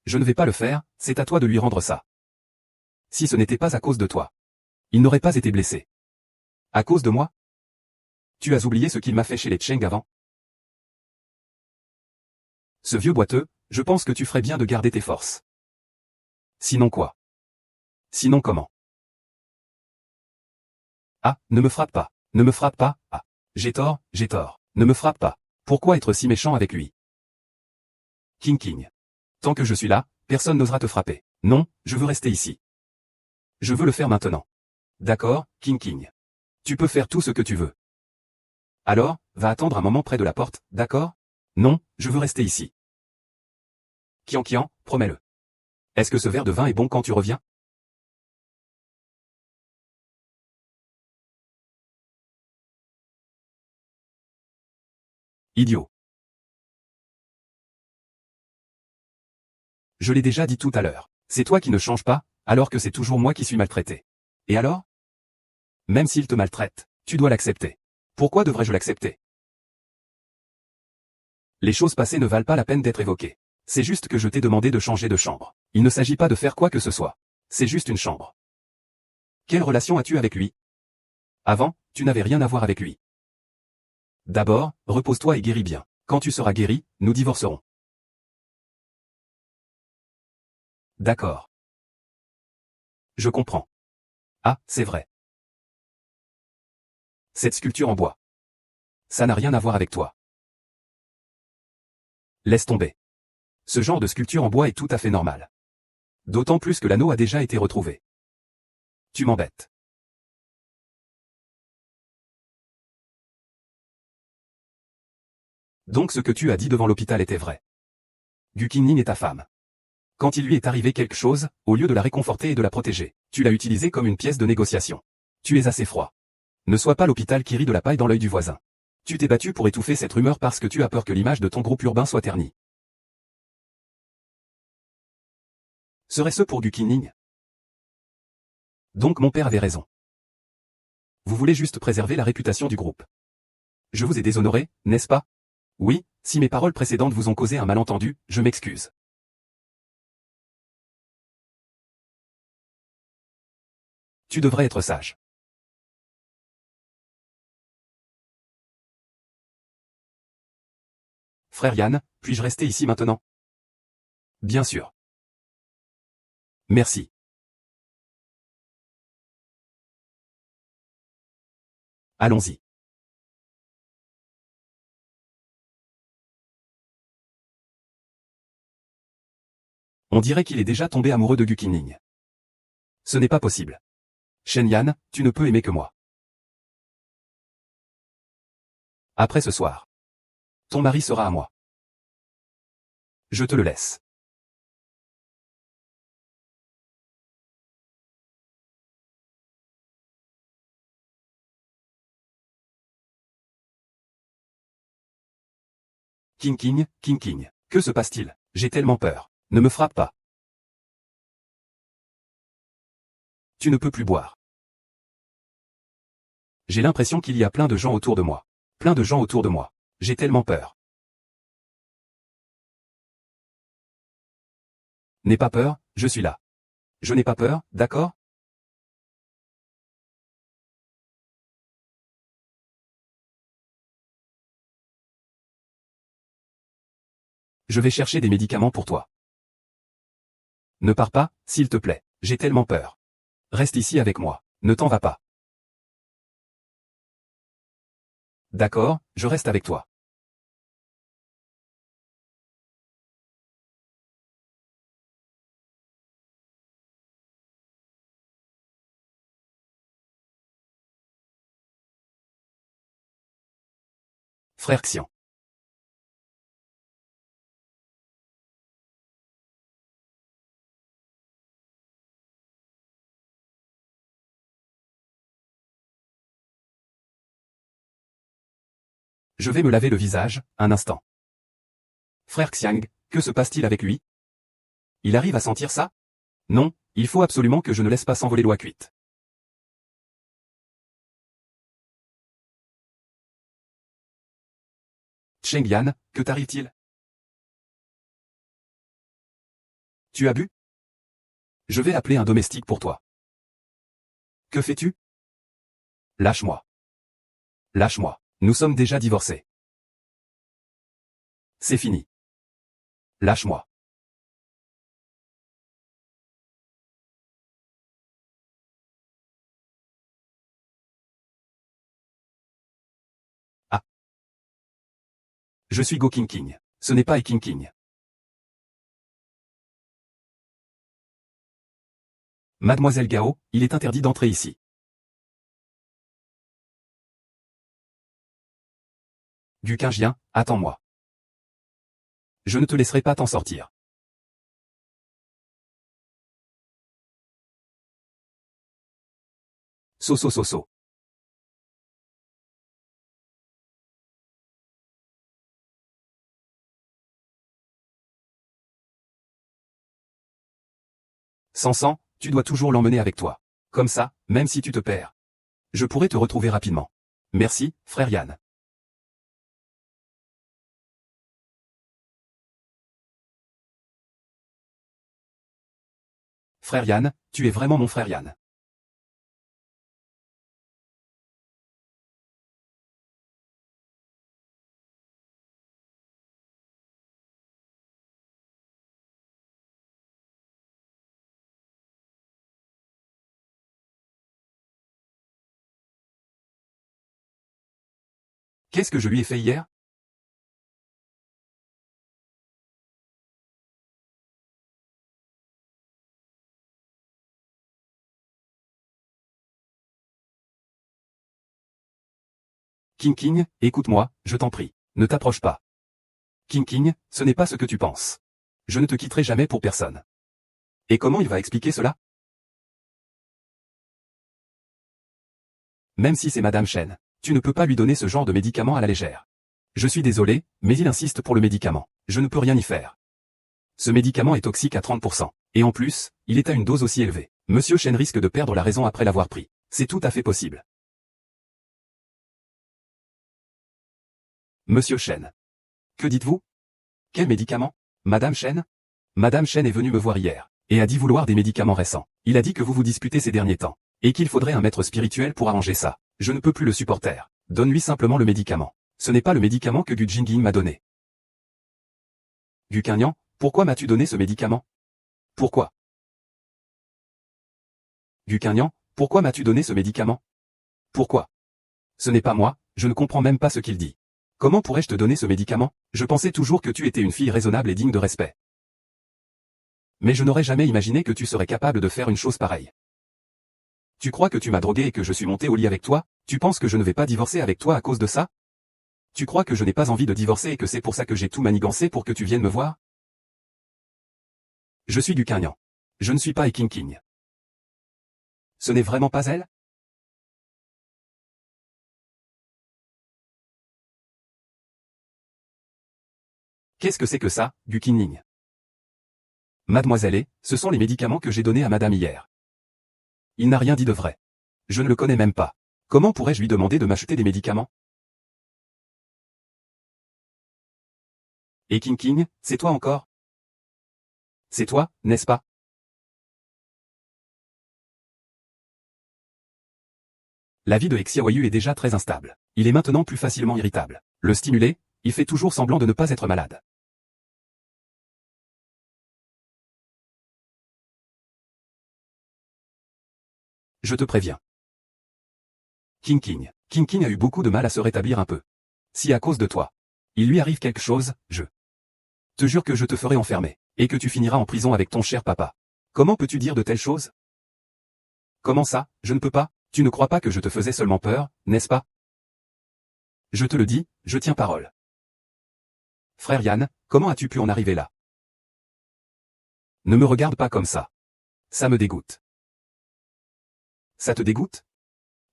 Je ne vais pas le faire, c'est à toi de lui rendre ça. Si ce n'était pas à cause de toi, il n'aurait pas été blessé. À cause de moi? Tu as oublié ce qu'il m'a fait chez les Cheng avant? Ce vieux boiteux, je pense que tu ferais bien de garder tes forces. Sinon quoi? Sinon comment? Ah, ne me frappe pas. Ne me frappe pas, ah. J'ai tort, j'ai tort. Ne me frappe pas. Pourquoi être si méchant avec lui? King King. Tant que je suis là, personne n'osera te frapper. Non, je veux rester ici. Je veux le faire maintenant. D'accord, King King. Tu peux faire tout ce que tu veux. Alors, va attendre un moment près de la porte, d'accord? Non, je veux rester ici. Kian Kian, promets-le. Est-ce que ce verre de vin est bon quand tu reviens? Idiot. Je l'ai déjà dit tout à l'heure. C'est toi qui ne changes pas, alors que c'est toujours moi qui suis maltraité. Et alors? Même s'il te maltraite, tu dois l'accepter. Pourquoi devrais-je l'accepter? Les choses passées ne valent pas la peine d'être évoquées. C'est juste que je t'ai demandé de changer de chambre. Il ne s'agit pas de faire quoi que ce soit. C'est juste une chambre. Quelle relation as-tu avec lui? Avant, tu n'avais rien à voir avec lui. D'abord, repose-toi et guéris bien. Quand tu seras guéri, nous divorcerons. D'accord. Je comprends. Ah, c'est vrai. Cette sculpture en bois. Ça n'a rien à voir avec toi. Laisse tomber. Ce genre de sculpture en bois est tout à fait normal. D'autant plus que l'anneau a déjà été retrouvé. Tu m'embêtes. Donc ce que tu as dit devant l'hôpital était vrai. Gu Qinning est ta femme. Quand il lui est arrivé quelque chose, au lieu de la réconforter et de la protéger, tu l'as utilisée comme une pièce de négociation. Tu es assez froid. Ne sois pas l'hôpital qui rit de la paille dans l'œil du voisin. Tu t'es battu pour étouffer cette rumeur parce que tu as peur que l'image de ton groupe urbain soit ternie. Serait-ce pour Gu Qinning? Donc mon père avait raison. Vous voulez juste préserver la réputation du groupe. Je vous ai déshonoré, n'est-ce pas? Oui, si mes paroles précédentes vous ont causé un malentendu, je m'excuse. Tu devrais être sage. Frère Yann, puis-je rester ici maintenant? Bien sûr. Merci. Allons-y. On dirait qu'il est déjà tombé amoureux de Gu Qinning. Ce n'est pas possible. Shen Yan, tu ne peux aimer que moi. Après ce soir. Ton mari sera à moi. Je te le laisse. King King, King King. Que se passe-t-il? J'ai tellement peur. Ne me frappe pas. Tu ne peux plus boire. J'ai l'impression qu'il y a plein de gens autour de moi. Plein de gens autour de moi. J'ai tellement peur. N'aie pas peur, je suis là. Je n'ai pas peur, d'accord? Je vais chercher des médicaments pour toi. Ne pars pas, s'il te plaît. J'ai tellement peur. Reste ici avec moi. Ne t'en vas pas. D'accord, je reste avec toi. Frère Xian. Je vais me laver le visage, un instant. Frère Xiang, que se passe-t-il avec lui? Il arrive à sentir ça? Non, il faut absolument que je ne laisse pas s'envoler l'oie cuite. Cheng Yan, que t'arrive-t-il? Tu as bu? Je vais appeler un domestique pour toi. Que fais-tu? Lâche-moi. Lâche-moi. Nous sommes déjà divorcés. C'est fini. Lâche-moi. Ah. Je suis Go King King. Ce n'est pas King King. Mademoiselle Gao, il est interdit d'entrer ici. Gu Qingjian, attends-moi. Je ne te laisserai pas t'en sortir. So. 100, tu dois toujours l'emmener avec toi. Comme ça, même si tu te perds. Je pourrai te retrouver rapidement. Merci, frère Yan. Frère Yan, tu es vraiment mon frère Yan. Qu'est-ce que je lui ai fait hier? King King, écoute-moi, je t'en prie. Ne t'approche pas. King King, ce n'est pas ce que tu penses. Je ne te quitterai jamais pour personne. Et comment il va expliquer cela? Même si c'est Madame Chen, tu ne peux pas lui donner ce genre de médicament à la légère. Je suis désolé, mais il insiste pour le médicament. Je ne peux rien y faire. Ce médicament est toxique à 30%. Et en plus, il est à une dose aussi élevée. Monsieur Chen risque de perdre la raison après l'avoir pris. C'est tout à fait possible. Monsieur Chen. Que dites-vous? Quel médicament? Madame Chen? Madame Chen est venue me voir hier, et a dit vouloir des médicaments récents. Il a dit que vous vous disputez ces derniers temps, et qu'il faudrait un maître spirituel pour arranger ça. Je ne peux plus le supporter. Donne-lui simplement le médicament. Ce n'est pas le médicament que Gu Jingying m'a donné. Gu Qingyan, pourquoi m'as-tu donné ce médicament? Pourquoi? Gu Qingyan, pourquoi m'as-tu donné ce médicament? Pourquoi? Ce n'est pas moi, je ne comprends même pas ce qu'il dit. Comment pourrais-je te donner ce médicament? Je pensais toujours que tu étais une fille raisonnable et digne de respect. Mais je n'aurais jamais imaginé que tu serais capable de faire une chose pareille. Tu crois que tu m'as drogué et que je suis monté au lit avec toi? Tu penses que je ne vais pas divorcer avec toi à cause de ça? Tu crois que je n'ai pas envie de divorcer et que c'est pour ça que j'ai tout manigancé pour que tu viennes me voir? Je suis Gu Qinyan. Je ne suis pas Eking King. Ce n'est vraiment pas elle? Qu'est-ce que c'est que ça, Gu Qinning? Mademoiselle, ce sont les médicaments que j'ai donnés à madame hier. Il n'a rien dit de vrai. Je ne le connais même pas. Comment pourrais-je lui demander de m'acheter des médicaments? Et King, c'est toi encore? C'est toi, n'est-ce pas? La vie de Xiaoyu est déjà très instable. Il est maintenant plus facilement irritable. Le stimuler, il fait toujours semblant de ne pas être malade. Je te préviens. King a eu beaucoup de mal à se rétablir un peu. Si à cause de toi, il lui arrive quelque chose, je te jure que je te ferai enfermer, et que tu finiras en prison avec ton cher papa. Comment peux-tu dire de telles choses? Comment ça, je ne peux pas? Tu ne crois pas que je te faisais seulement peur, n'est-ce pas? Je te le dis, je tiens parole. Frère Yann, comment as-tu pu en arriver là? Ne me regarde pas comme ça. Ça me dégoûte. Ça te dégoûte?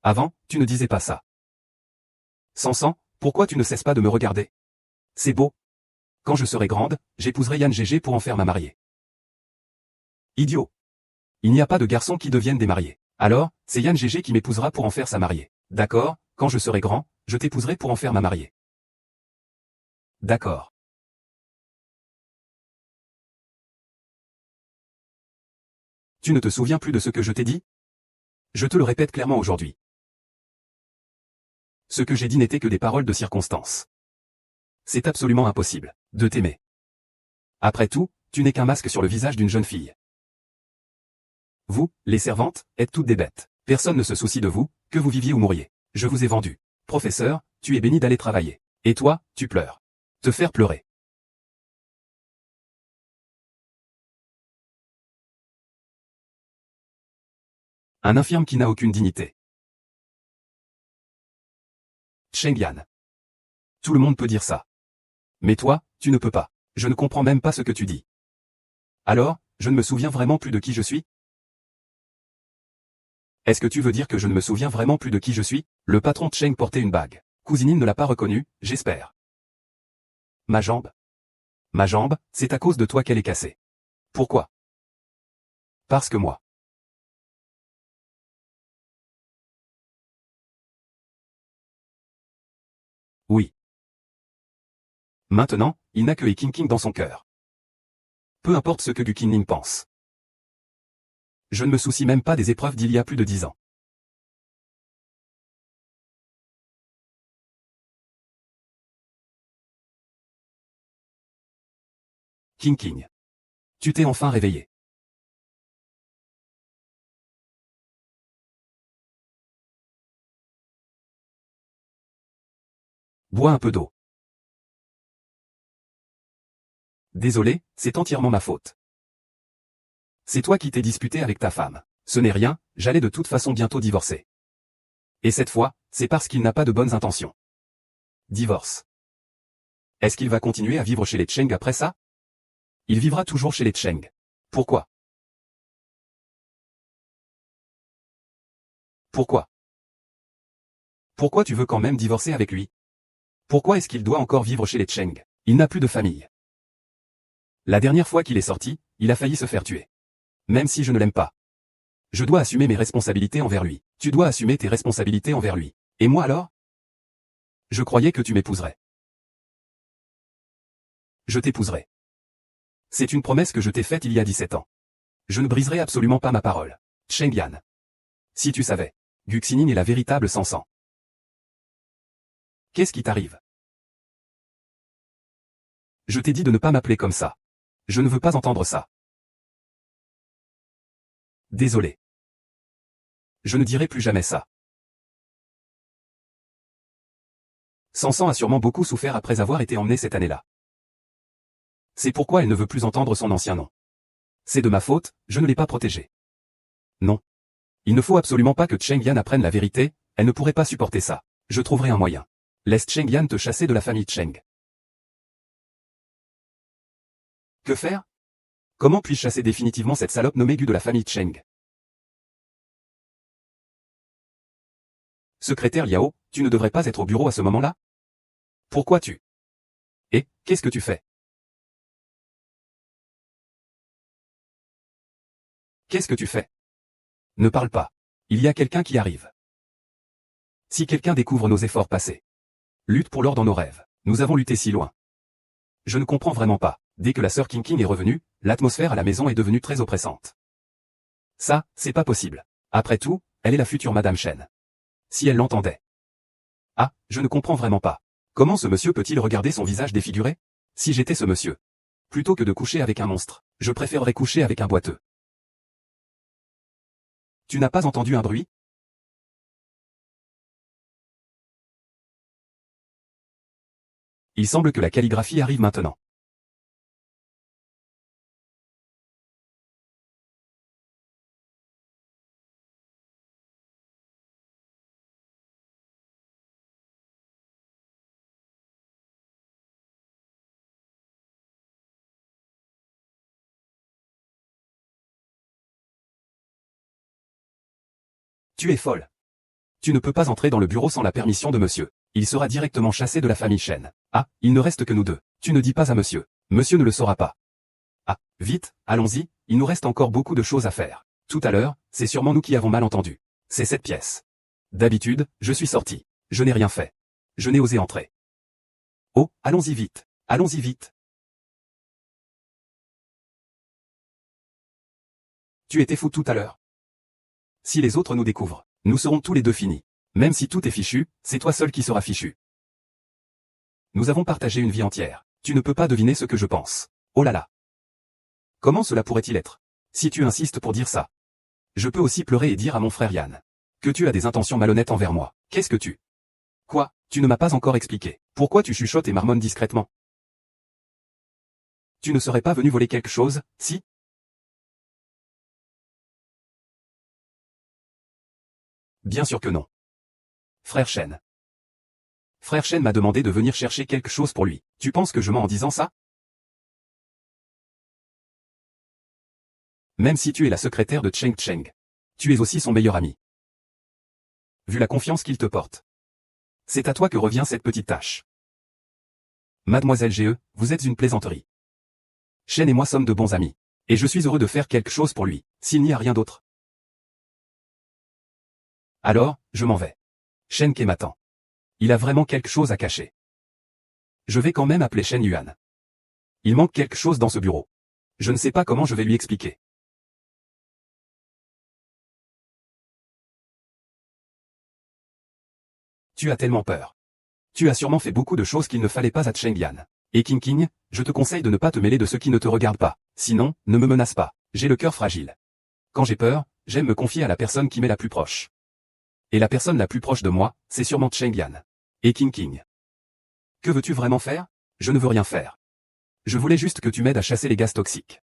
Avant, tu ne disais pas ça. Sansan, pourquoi tu ne cesses pas de me regarder? C'est beau. Quand je serai grande, j'épouserai Yann Gégé pour en faire ma mariée. Idiot. Il n'y a pas de garçons qui deviennent des mariés. Alors, c'est Yann Gégé qui m'épousera pour en faire sa mariée. D'accord, quand je serai grand, je t'épouserai pour en faire ma mariée. D'accord. Tu ne te souviens plus de ce que je t'ai dit? Je te le répète clairement aujourd'hui. Ce que j'ai dit n'était que des paroles de circonstance. C'est absolument impossible de t'aimer. Après tout, tu n'es qu'un masque sur le visage d'une jeune fille. Vous, les servantes, êtes toutes des bêtes. Personne ne se soucie de vous, que vous viviez ou mouriez. Je vous ai vendu. Professeur, tu es béni d'aller travailler. Et toi, tu pleures. Te faire pleurer. Un infirme qui n'a aucune dignité. Cheng Yan. Tout le monde peut dire ça. Mais toi, tu ne peux pas. Je ne comprends même pas ce que tu dis. Alors, je ne me souviens vraiment plus de qui je suis? Est-ce que tu veux dire que je ne me souviens vraiment plus de qui je suis? Le patron Cheng portait une bague. Cousinine ne l'a pas reconnue, j'espère. Ma jambe? Ma jambe, c'est à cause de toi qu'elle est cassée. Pourquoi? Parce que moi. Oui. Maintenant, il n'a que King dans son cœur. Peu importe ce que Gu Qinning pense. Je ne me soucie même pas des épreuves d'il y a plus de 10 ans. King. Tu t'es enfin réveillé. Bois un peu d'eau. Désolé, c'est entièrement ma faute. C'est toi qui t'es disputé avec ta femme. Ce n'est rien, j'allais de toute façon bientôt divorcer. Et cette fois, c'est parce qu'il n'a pas de bonnes intentions. Divorce. Est-ce qu'il va continuer à vivre chez les Cheng après ça? Il vivra toujours chez les Cheng. Pourquoi? Pourquoi? Pourquoi tu veux quand même divorcer avec lui? Pourquoi est-ce qu'il doit encore vivre chez les Cheng? Il n'a plus de famille. La dernière fois qu'il est sorti, il a failli se faire tuer. Même si je ne l'aime pas. Je dois assumer mes responsabilités envers lui. Tu dois assumer tes responsabilités envers lui. Et moi alors? Je croyais que tu m'épouserais. Je t'épouserai. C'est une promesse que je t'ai faite il y a 17 ans. Je ne briserai absolument pas ma parole. Cheng Yan. Si tu savais. Gu Xinin est la véritable Sansan. Qu'est-ce qui t'arrive? Je t'ai dit de ne pas m'appeler comme ça. Je ne veux pas entendre ça. Désolé. Je ne dirai plus jamais ça. Sansan a sûrement beaucoup souffert après avoir été emmenée cette année-là. C'est pourquoi elle ne veut plus entendre son ancien nom. C'est de ma faute, je ne l'ai pas protégée. Non. Il ne faut absolument pas que Cheng Yan apprenne la vérité, elle ne pourrait pas supporter ça. Je trouverai un moyen. Laisse Cheng Yan te chasser de la famille Cheng. Que faire? Comment puis-je chasser définitivement cette salope nommée Gu de la famille Cheng? Secrétaire Liao, tu ne devrais pas être au bureau à ce moment-là? Pourquoi tu? Et, qu'est-ce que tu fais? Qu'est-ce que tu fais? Ne parle pas. Il y a quelqu'un qui arrive. Si quelqu'un découvre nos efforts passés. Lutte pour l'or dans nos rêves. Nous avons lutté si loin. Je ne comprends vraiment pas. Dès que la sœur King King est revenue, l'atmosphère à la maison est devenue très oppressante. Ça, c'est pas possible. Après tout, elle est la future Madame Chen. Si elle l'entendait. Ah, je ne comprends vraiment pas. Comment ce monsieur peut-il regarder son visage défiguré? Si j'étais ce monsieur. Plutôt que de coucher avec un monstre, je préférerais coucher avec un boiteux. Tu n'as pas entendu un bruit? Il semble que la calligraphie arrive maintenant. Tu es folle. Tu ne peux pas entrer dans le bureau sans la permission de monsieur. Il sera directement chassé de la famille Chen. Ah, il ne reste que nous deux. Tu ne dis pas à monsieur. Monsieur ne le saura pas. Ah, vite, allons-y, il nous reste encore beaucoup de choses à faire. Tout à l'heure, c'est sûrement nous qui avons mal entendu. C'est cette pièce. D'habitude, je suis sorti. Je n'ai rien fait. Je n'ai osé entrer. Oh, allons-y vite. Allons-y vite. Tu étais fou tout à l'heure. Si les autres nous découvrent, nous serons tous les deux finis. Même si tout est fichu, c'est toi seul qui seras fichu. Nous avons partagé une vie entière. Tu ne peux pas deviner ce que je pense. Oh là là. Comment cela pourrait-il être? Si tu insistes pour dire ça. Je peux aussi pleurer et dire à mon frère Yann que tu as des intentions malhonnêtes envers moi. Qu'est-ce que tu? Quoi? Tu ne m'as pas encore expliqué. Pourquoi tu chuchotes et marmonnes discrètement? Tu ne serais pas venu voler quelque chose, si? Bien sûr que non. Frère Chen. Frère Chen m'a demandé de venir chercher quelque chose pour lui. Tu penses que je mens en disant ça? Même si tu es la secrétaire de Cheng Cheng. Tu es aussi son meilleur ami. Vu la confiance qu'il te porte. C'est à toi que revient cette petite tâche. Mademoiselle GE, vous êtes une plaisanterie. Chen et moi sommes de bons amis. Et je suis heureux de faire quelque chose pour lui, s'il n'y a rien d'autre. Alors, je m'en vais. Shen Ke m'attend. Il a vraiment quelque chose à cacher. Je vais quand même appeler Shen Yuan. Il manque quelque chose dans ce bureau. Je ne sais pas comment je vais lui expliquer. Tu as tellement peur. Tu as sûrement fait beaucoup de choses qu'il ne fallait pas à Cheng Yan. Et King King, je te conseille de ne pas te mêler de ce qui ne te regarde pas. Sinon, ne me menace pas. J'ai le cœur fragile. Quand j'ai peur, j'aime me confier à la personne qui m'est la plus proche. Et la personne la plus proche de moi, c'est sûrement Cheng Yan. Et King King. Que veux-tu vraiment faire? Je ne veux rien faire. Je voulais juste que tu m'aides à chasser les gaz toxiques.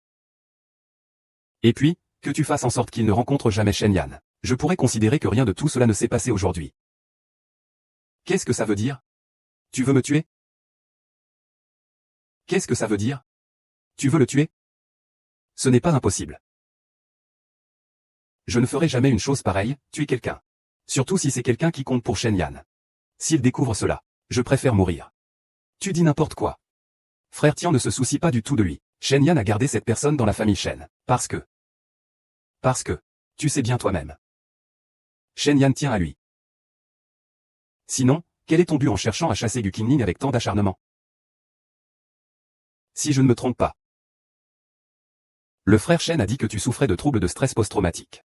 Et puis, que tu fasses en sorte qu'il ne rencontre jamais Shen Yan. Je pourrais considérer que rien de tout cela ne s'est passé aujourd'hui. Qu'est-ce que ça veut dire? Tu veux me tuer? Qu'est-ce que ça veut dire? Tu veux le tuer? Ce n'est pas impossible. Je ne ferai jamais une chose pareille, tuer quelqu'un. Surtout si c'est quelqu'un qui compte pour Shen Yan. S'il découvre cela, je préfère mourir. Tu dis n'importe quoi. Frère Tian ne se soucie pas du tout de lui. Shen Yan a gardé cette personne dans la famille Shen. Parce que, tu sais bien toi-même. Shen Yan tient à lui. Sinon, quel est ton but en cherchant à chasser Gu Qingning avec tant d'acharnement? Si je ne me trompe pas. Le frère Shen a dit que tu souffrais de troubles de stress post-traumatique.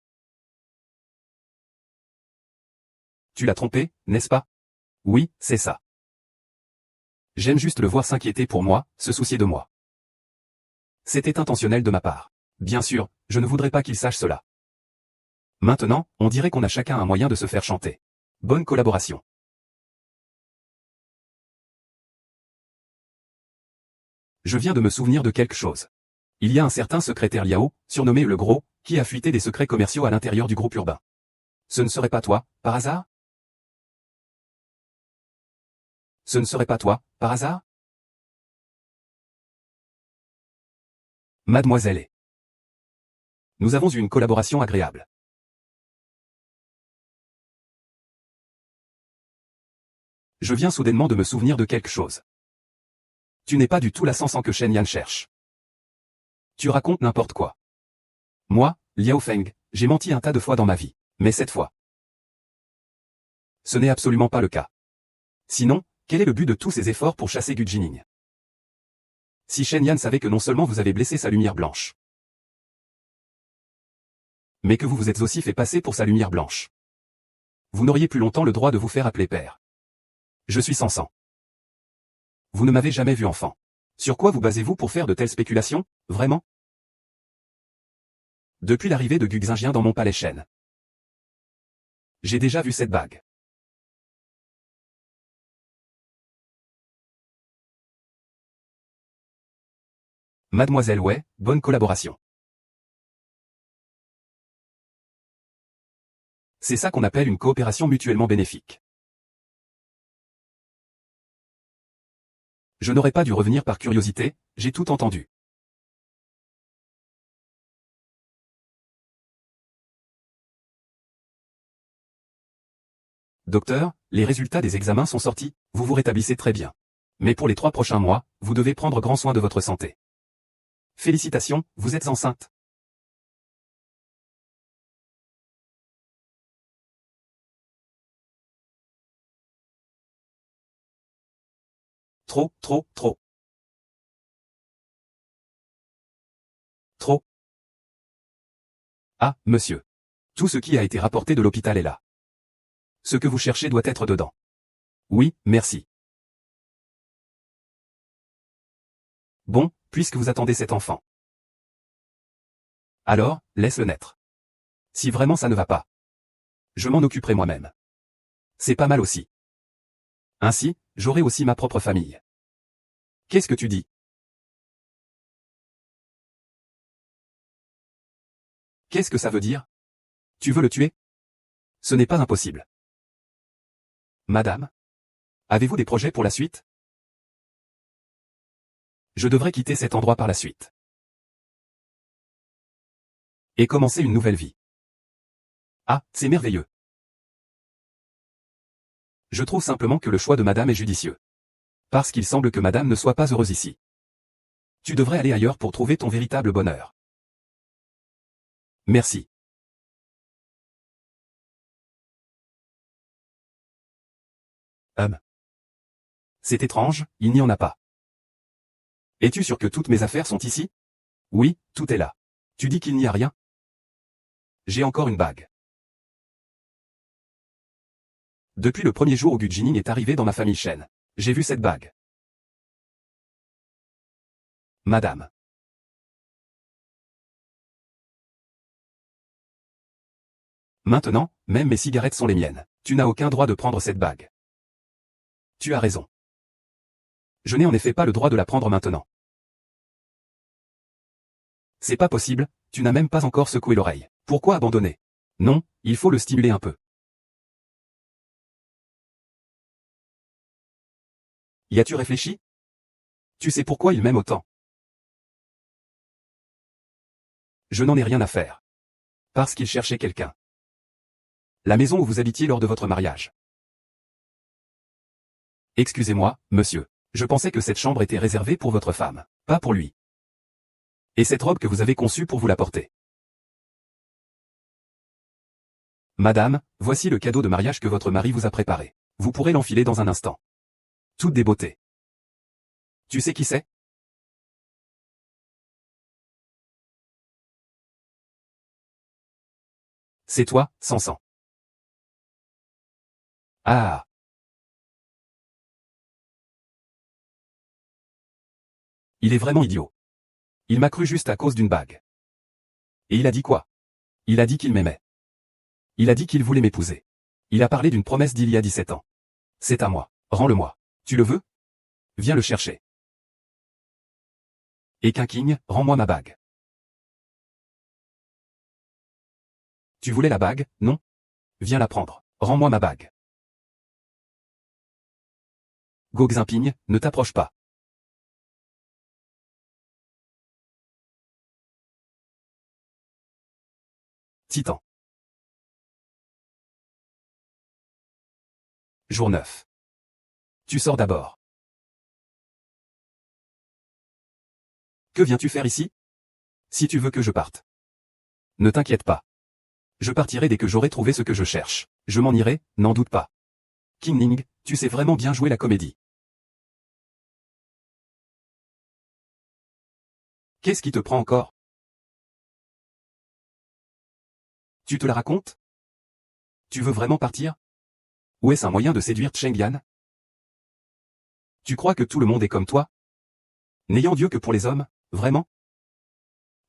Tu l'as trompé, n'est-ce pas? Oui, c'est ça. J'aime juste le voir s'inquiéter pour moi, se soucier de moi. C'était intentionnel de ma part. Bien sûr, je ne voudrais pas qu'il sache cela. Maintenant, on dirait qu'on a chacun un moyen de se faire chanter. Bonne collaboration. Je viens de me souvenir de quelque chose. Il y a un certain secrétaire Liao, surnommé le Gros, qui a fuité des secrets commerciaux à l'intérieur du groupe urbain. Ce ne serait pas toi, par hasard? Ce ne serait pas toi, par hasard? Mademoiselle est. Nous avons eu une collaboration agréable. Je viens soudainement de me souvenir de quelque chose. Tu n'es pas du tout la Sansan que Shen Yan cherche. Tu racontes n'importe quoi. Moi, Liao Feng, j'ai menti un tas de fois dans ma vie. Mais cette fois, ce n'est absolument pas le cas. Sinon, quel est le but de tous ces efforts pour chasser Gu Jining? Si Shen Yan savait que non seulement vous avez blessé sa lumière blanche, mais que vous vous êtes aussi fait passer pour sa lumière blanche, vous n'auriez plus longtemps le droit de vous faire appeler père. Je suis Sansan. Vous ne m'avez jamais vu enfant. Sur quoi vous basez-vous pour faire de telles spéculations, vraiment? Depuis l'arrivée de Gu Xingjian dans mon palais Shen, j'ai déjà vu cette bague. Mademoiselle Wei, bonne collaboration. C'est ça qu'on appelle une coopération mutuellement bénéfique. Je n'aurais pas dû revenir par curiosité, j'ai tout entendu. Docteur, les résultats des examens sont sortis, vous vous rétablissez très bien. Mais pour les 3 prochains mois, vous devez prendre grand soin de votre santé. Félicitations, vous êtes enceinte. Trop, trop, trop. Trop. Ah, monsieur. Tout ce qui a été rapporté de l'hôpital est là. Ce que vous cherchez doit être dedans. Oui, merci. Bon, puisque vous attendez cet enfant. Alors, laisse-le naître. Si vraiment ça ne va pas, je m'en occuperai moi-même. C'est pas mal aussi. Ainsi, j'aurai aussi ma propre famille. Qu'est-ce que tu dis? Qu'est-ce que ça veut dire? Tu veux le tuer? Ce n'est pas impossible. Madame? Avez-vous des projets pour la suite? Je devrais quitter cet endroit par la suite. Et commencer une nouvelle vie. Ah, c'est merveilleux. Je trouve simplement que le choix de madame est judicieux. Parce qu'il semble que madame ne soit pas heureuse ici. Tu devrais aller ailleurs pour trouver ton véritable bonheur. Merci. C'est étrange, il n'y en a pas. Es-tu sûr que toutes mes affaires sont ici? Oui, tout est là. Tu dis qu'il n'y a rien? J'ai encore une bague. Depuis le premier jour où Gu Jining est arrivé dans ma famille Shen, j'ai vu cette bague. Madame. Maintenant, même mes cigarettes sont les miennes. Tu n'as aucun droit de prendre cette bague. Tu as raison. Je n'ai en effet pas le droit de la prendre maintenant. C'est pas possible, tu n'as même pas encore secoué l'oreille. Pourquoi abandonner? Non, il faut le stimuler un peu. Y as-tu réfléchi? Tu sais pourquoi il m'aime autant? Je n'en ai rien à faire. Parce qu'il cherchait quelqu'un. La maison où vous habitiez lors de votre mariage. Excusez-moi, monsieur. Je pensais que cette chambre était réservée pour votre femme, pas pour lui. Et cette robe que vous avez conçue pour vous la porter. Madame, voici le cadeau de mariage que votre mari vous a préparé. Vous pourrez l'enfiler dans un instant. Toutes des beautés. Tu sais qui c'est? C'est toi, Sansan. Ah. Il est vraiment idiot. Il m'a cru juste à cause d'une bague. Et il a dit quoi? Il a dit qu'il m'aimait. Il a dit qu'il voulait m'épouser. Il a parlé d'une promesse d'il y a 17 ans. C'est à moi. Rends-le-moi. Tu le veux? Viens le chercher. Et King, rends-moi ma bague. Tu voulais la bague, non? Viens la prendre. Rends-moi ma bague. Go Ximping, ne t'approche pas. Titan. Jour 9. Tu sors d'abord. Que viens-tu faire ici? Si tu veux que je parte. Ne t'inquiète pas. Je partirai dès que j'aurai trouvé ce que je cherche. Je m'en irai, n'en doute pas. King Ning, tu sais vraiment bien jouer la comédie. Qu'est-ce qui te prend encore? Tu te la racontes? Tu veux vraiment partir? Ou est-ce un moyen de séduire Cheng Yan? Tu crois que tout le monde est comme toi? N'ayant Dieu que pour les hommes, vraiment?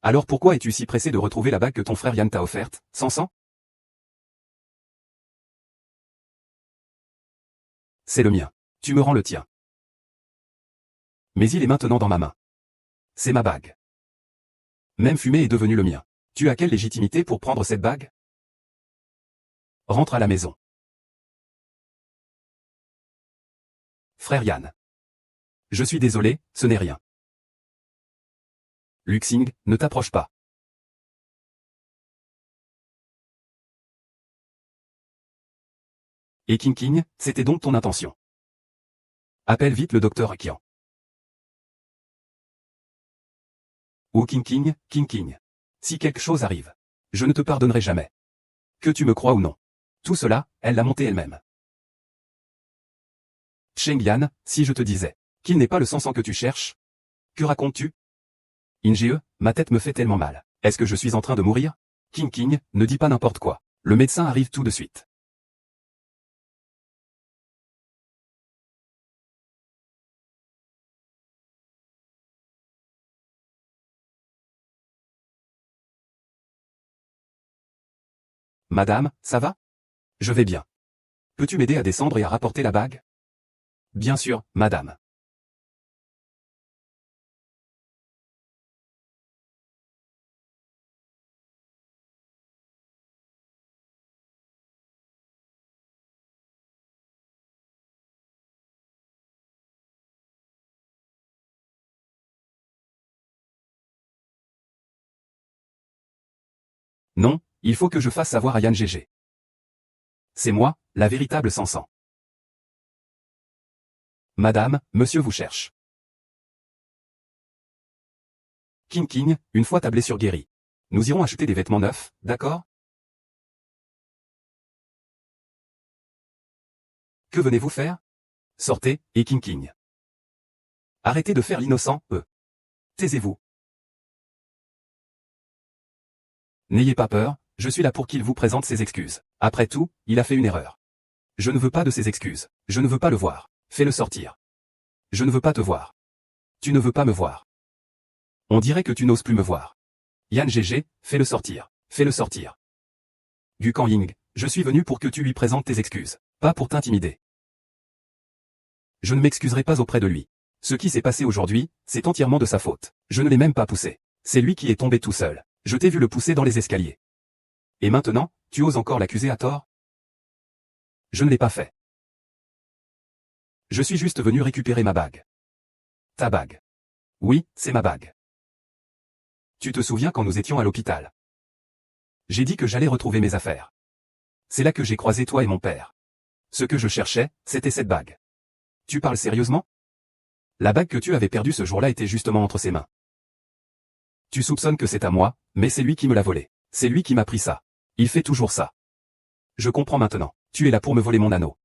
Alors pourquoi es-tu si pressé de retrouver la bague que ton frère Yan t'a offerte, sans sang? C'est le mien. Tu me rends le tien. Mais il est maintenant dans ma main. C'est ma bague. Même fumé est devenu le mien. Tu as quelle légitimité pour prendre cette bague? Rentre à la maison. Frère Yan. Je suis désolé, ce n'est rien. Luxing, ne t'approche pas. Et King King, c'était donc ton intention. Appelle vite le docteur Kian. Ou King King, King King. Si quelque chose arrive, je ne te pardonnerai jamais. Que tu me crois ou non. Tout cela, elle l'a monté elle-même. Cheng Yan, si je te disais qu'il n'est pas le sang que tu cherches, que racontes-tu? Inge, ma tête me fait tellement mal. Est-ce que je suis en train de mourir? King King, ne dis pas n'importe quoi. Le médecin arrive tout de suite. Madame, ça va? Je vais bien. Peux-tu m'aider à descendre et à rapporter la bague? Bien sûr, madame. Non, il faut que je fasse savoir à Yan Gégé. C'est moi, la véritable Sansan. Madame, monsieur vous cherche. King King, une fois ta blessure guérie. Nous irons acheter des vêtements neufs, d'accord? Que venez-vous faire? Sortez, et King King. Arrêtez de faire l'innocent, Taisez-vous. N'ayez pas peur, je suis là pour qu'il vous présente ses excuses. Après tout, il a fait une erreur. Je ne veux pas de ses excuses. Je ne veux pas le voir. Fais-le sortir. Je ne veux pas te voir. Tu ne veux pas me voir. On dirait que tu n'oses plus me voir. Yan Gégé, fais-le sortir. Fais-le sortir. Gu Kanying, je suis venu pour que tu lui présentes tes excuses, pas pour t'intimider. Je ne m'excuserai pas auprès de lui. Ce qui s'est passé aujourd'hui, c'est entièrement de sa faute. Je ne l'ai même pas poussé. C'est lui qui est tombé tout seul. Je t'ai vu le pousser dans les escaliers. Et maintenant, tu oses encore l'accuser à tort? Je ne l'ai pas fait. Je suis juste venu récupérer ma bague. Ta bague. Oui, c'est ma bague. Tu te souviens quand nous étions à l'hôpital? J'ai dit que j'allais retrouver mes affaires. C'est là que j'ai croisé toi et mon père. Ce que je cherchais, c'était cette bague. Tu parles sérieusement? La bague que tu avais perdue ce jour-là était justement entre ses mains. Tu soupçonnes que c'est à moi, mais c'est lui qui me l'a volée. C'est lui qui m'a pris ça. Il fait toujours ça. Je comprends maintenant. Tu es là pour me voler mon anneau.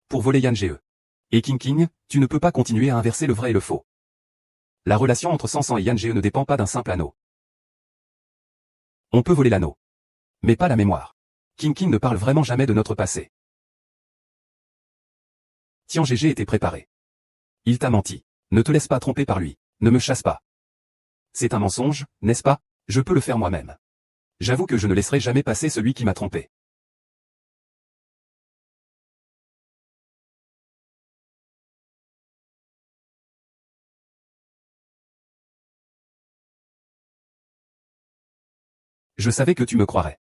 Pour voler Yan Ge. Et King King, tu ne peux pas continuer à inverser le vrai et le faux. La relation entre Sansan et Yan Ge ne dépend pas d'un simple anneau. On peut voler l'anneau. Mais pas la mémoire. King King ne parle vraiment jamais de notre passé. Tian Gégé était préparé. Il t'a menti. Ne te laisse pas tromper par lui. Ne me chasse pas. C'est un mensonge, n'est-ce pas? Je peux le faire moi-même. J'avoue que je ne laisserai jamais passer celui qui m'a trompé. Je savais que tu me croirais.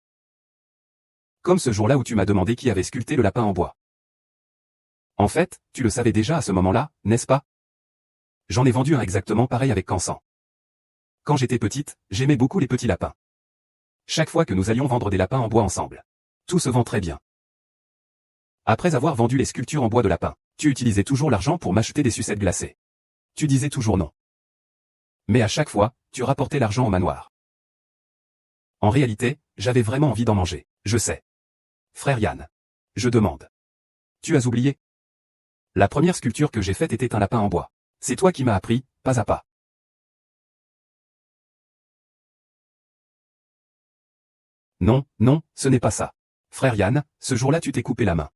Comme ce jour-là où tu m'as demandé qui avait sculpté le lapin en bois. En fait, tu le savais déjà à ce moment-là, n'est-ce pas? J'en ai vendu un exactement pareil avec Cansan. Quand j'étais petite, j'aimais beaucoup les petits lapins. Chaque fois que nous allions vendre des lapins en bois ensemble. Tout se vend très bien. Après avoir vendu les sculptures en bois de lapin, tu utilisais toujours l'argent pour m'acheter des sucettes glacées. Tu disais toujours non. Mais à chaque fois, tu rapportais l'argent au manoir. En réalité, j'avais vraiment envie d'en manger, je sais. Frère Yann. Je demande. Tu as oublié? La première sculpture que j'ai faite était un lapin en bois. C'est toi qui m'as appris, pas à pas. Non, non, ce n'est pas ça. Frère Yann, ce jour-là tu t'es coupé la main.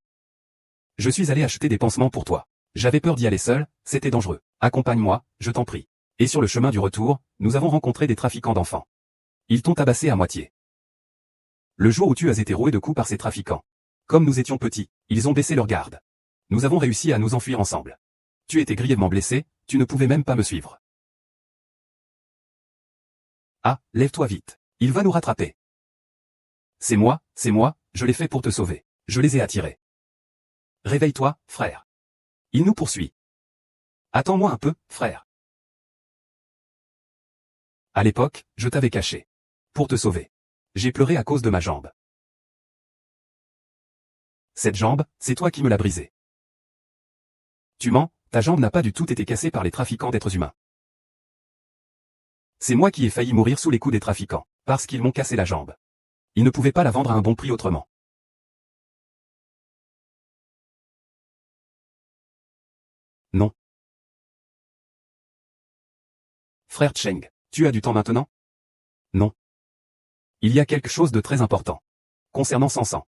Je suis allé acheter des pansements pour toi. J'avais peur d'y aller seul, c'était dangereux. Accompagne-moi, je t'en prie. Et sur le chemin du retour, nous avons rencontré des trafiquants d'enfants. Ils t'ont tabassé à moitié. Le jour où tu as été roué de coups par ces trafiquants. Comme nous étions petits, ils ont baissé leur garde. Nous avons réussi à nous enfuir ensemble. Tu étais grièvement blessé, tu ne pouvais même pas me suivre. Ah, lève-toi vite. Il va nous rattraper. C'est moi, je l'ai fait pour te sauver. Je les ai attirés. Réveille-toi, frère. Il nous poursuit. Attends-moi un peu, frère. À l'époque, je t'avais caché. Pour te sauver. J'ai pleuré à cause de ma jambe. Cette jambe, c'est toi qui me l'as brisée. Tu mens, ta jambe n'a pas du tout été cassée par les trafiquants d'êtres humains. C'est moi qui ai failli mourir sous les coups des trafiquants, parce qu'ils m'ont cassé la jambe. Ils ne pouvaient pas la vendre à un bon prix autrement. Non. Frère Cheng, tu as du temps maintenant? Non. Il y a quelque chose de très important. Concernant Sansan.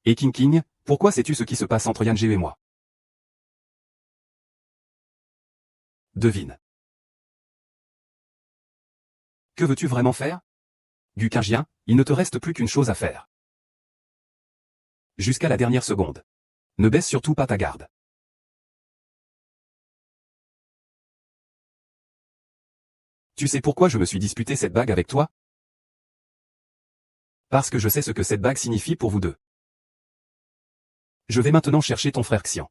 Et King King, pourquoi sais-tu ce qui se passe entre Yan Geo et moi? Devine. Que veux-tu vraiment faire? Gukingien, il ne te reste plus qu'une chose à faire. Jusqu'à la dernière seconde. Ne baisse surtout pas ta garde. Tu sais pourquoi je me suis disputé cette bague avec toi? Parce que je sais ce que cette bague signifie pour vous deux. Je vais maintenant chercher ton frère Xian.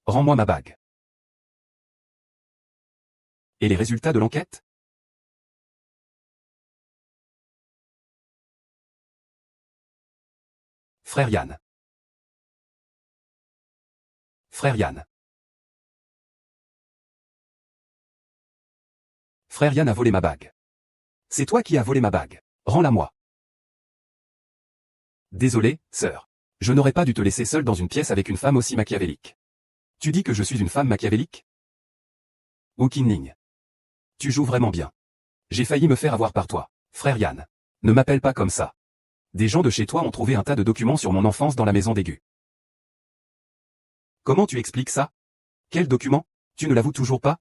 Rends-moi ma bague. Et les résultats de l'enquête? Frère Yann. Frère Yann. Frère Yann a volé ma bague. C'est toi qui as volé ma bague. Rends-la-moi. Désolé, sœur. Je n'aurais pas dû te laisser seule dans une pièce avec une femme aussi machiavélique. Tu dis que je suis une femme machiavélique? Wu Qinling. Tu joues vraiment bien. J'ai failli me faire avoir par toi, frère Yann. Ne m'appelle pas comme ça. Des gens de chez toi ont trouvé un tas de documents sur mon enfance dans la maison d'Aigu. Comment tu expliques ça? Quel document? Tu ne l'avoues toujours pas?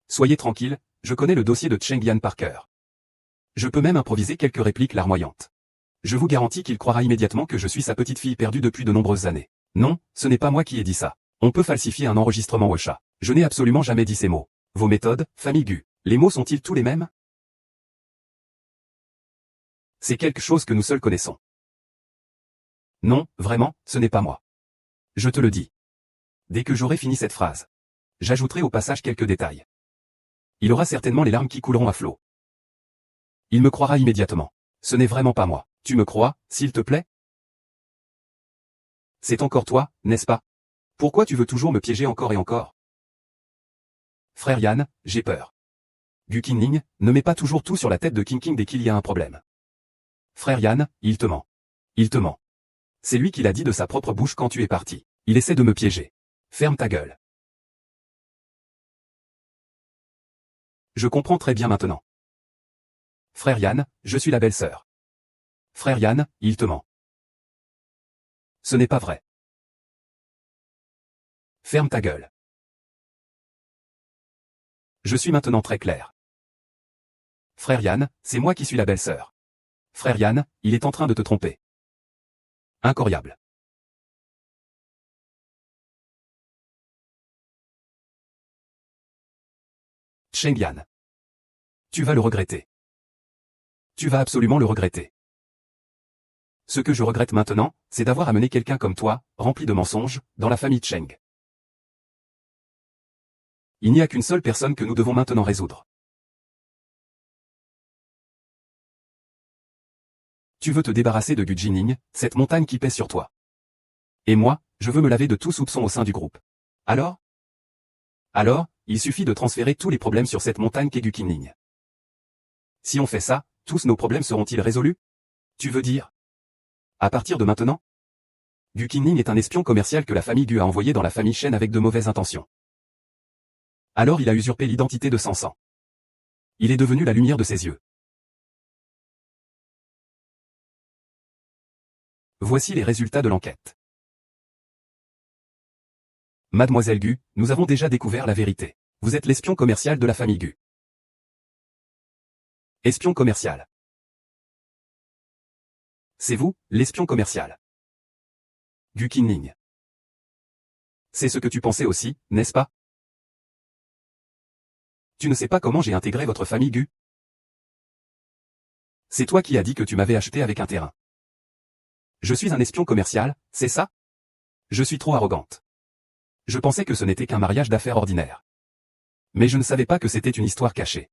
Soyez tranquille, je connais le dossier de Cheng Yan par cœur. Je peux même improviser quelques répliques larmoyantes. Je vous garantis qu'il croira immédiatement que je suis sa petite fille perdue depuis de nombreuses années. Non, ce n'est pas moi qui ai dit ça. On peut falsifier un enregistrement Washa. Je n'ai absolument jamais dit ces mots. Vos méthodes, famille Gu, les mots sont-ils tous les mêmes? C'est quelque chose que nous seuls connaissons. Non, vraiment, ce n'est pas moi. Je te le dis. Dès que j'aurai fini cette phrase, j'ajouterai au passage quelques détails. Il aura certainement les larmes qui couleront à flot. Il me croira immédiatement. Ce n'est vraiment pas moi. Tu me crois, s'il te plaît? C'est encore toi, n'est-ce pas? Pourquoi tu veux toujours me piéger encore et encore? Frère Yann, j'ai peur. Gu Qinling, ne mets pas toujours tout sur la tête de King King dès qu'il y a un problème. Frère Yann, il te ment. Il te ment. C'est lui qui l'a dit de sa propre bouche quand tu es parti. Il essaie de me piéger. Ferme ta gueule. Je comprends très bien maintenant. Frère Yann, je suis la belle-sœur. Frère Yann, il te ment. Ce n'est pas vrai. Ferme ta gueule. Je suis maintenant très clair. Frère Yann, c'est moi qui suis la belle-sœur. Frère Yann, il est en train de te tromper. Incroyable. Cheng Yan. Tu vas le regretter. Tu vas absolument le regretter. Ce que je regrette maintenant, c'est d'avoir amené quelqu'un comme toi, rempli de mensonges, dans la famille Cheng. Il n'y a qu'une seule personne que nous devons maintenant résoudre. Tu veux te débarrasser de Gu Jining, cette montagne qui pèse sur toi. Et moi, je veux me laver de tout soupçon au sein du groupe. Alors, il suffit de transférer tous les problèmes sur cette montagne qu'est Gu Qinling. Si on fait ça, tous nos problèmes seront-ils résolus? Tu veux dire? À partir de maintenant? Gu Qinling est un espion commercial que la famille Gu a envoyé dans la famille Shen avec de mauvaises intentions. Alors il a usurpé l'identité de Sansan. Il est devenu la lumière de ses yeux. Voici les résultats de l'enquête. Mademoiselle Gu, nous avons déjà découvert la vérité. Vous êtes l'espion commercial de la famille Gu. Espion commercial. C'est vous, l'espion commercial. Gu Qinling. C'est ce que tu pensais aussi, n'est-ce pas? Tu ne sais pas comment j'ai intégré votre famille Gu? C'est toi qui as dit que tu m'avais acheté avec un terrain. Je suis un espion commercial, c'est ça? Je suis trop arrogante. Je pensais que ce n'était qu'un mariage d'affaires ordinaire. Mais je ne savais pas que c'était une histoire cachée.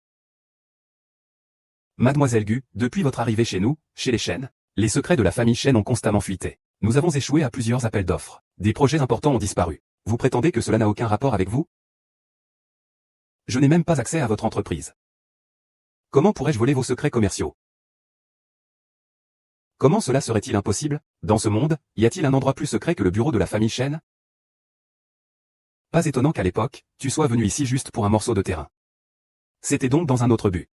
Mademoiselle Gu, depuis votre arrivée chez nous, chez les Shen, les secrets de la famille Shen ont constamment fuité. Nous avons échoué à plusieurs appels d'offres. Des projets importants ont disparu. Vous prétendez que cela n'a aucun rapport avec vous? Je n'ai même pas accès à votre entreprise. Comment pourrais-je voler vos secrets commerciaux? Comment cela serait-il impossible? Dans ce monde, y a-t-il un endroit plus secret que le bureau de la famille Shen? Pas étonnant qu'à l'époque, tu sois venu ici juste pour un morceau de terrain. C'était donc dans un autre but.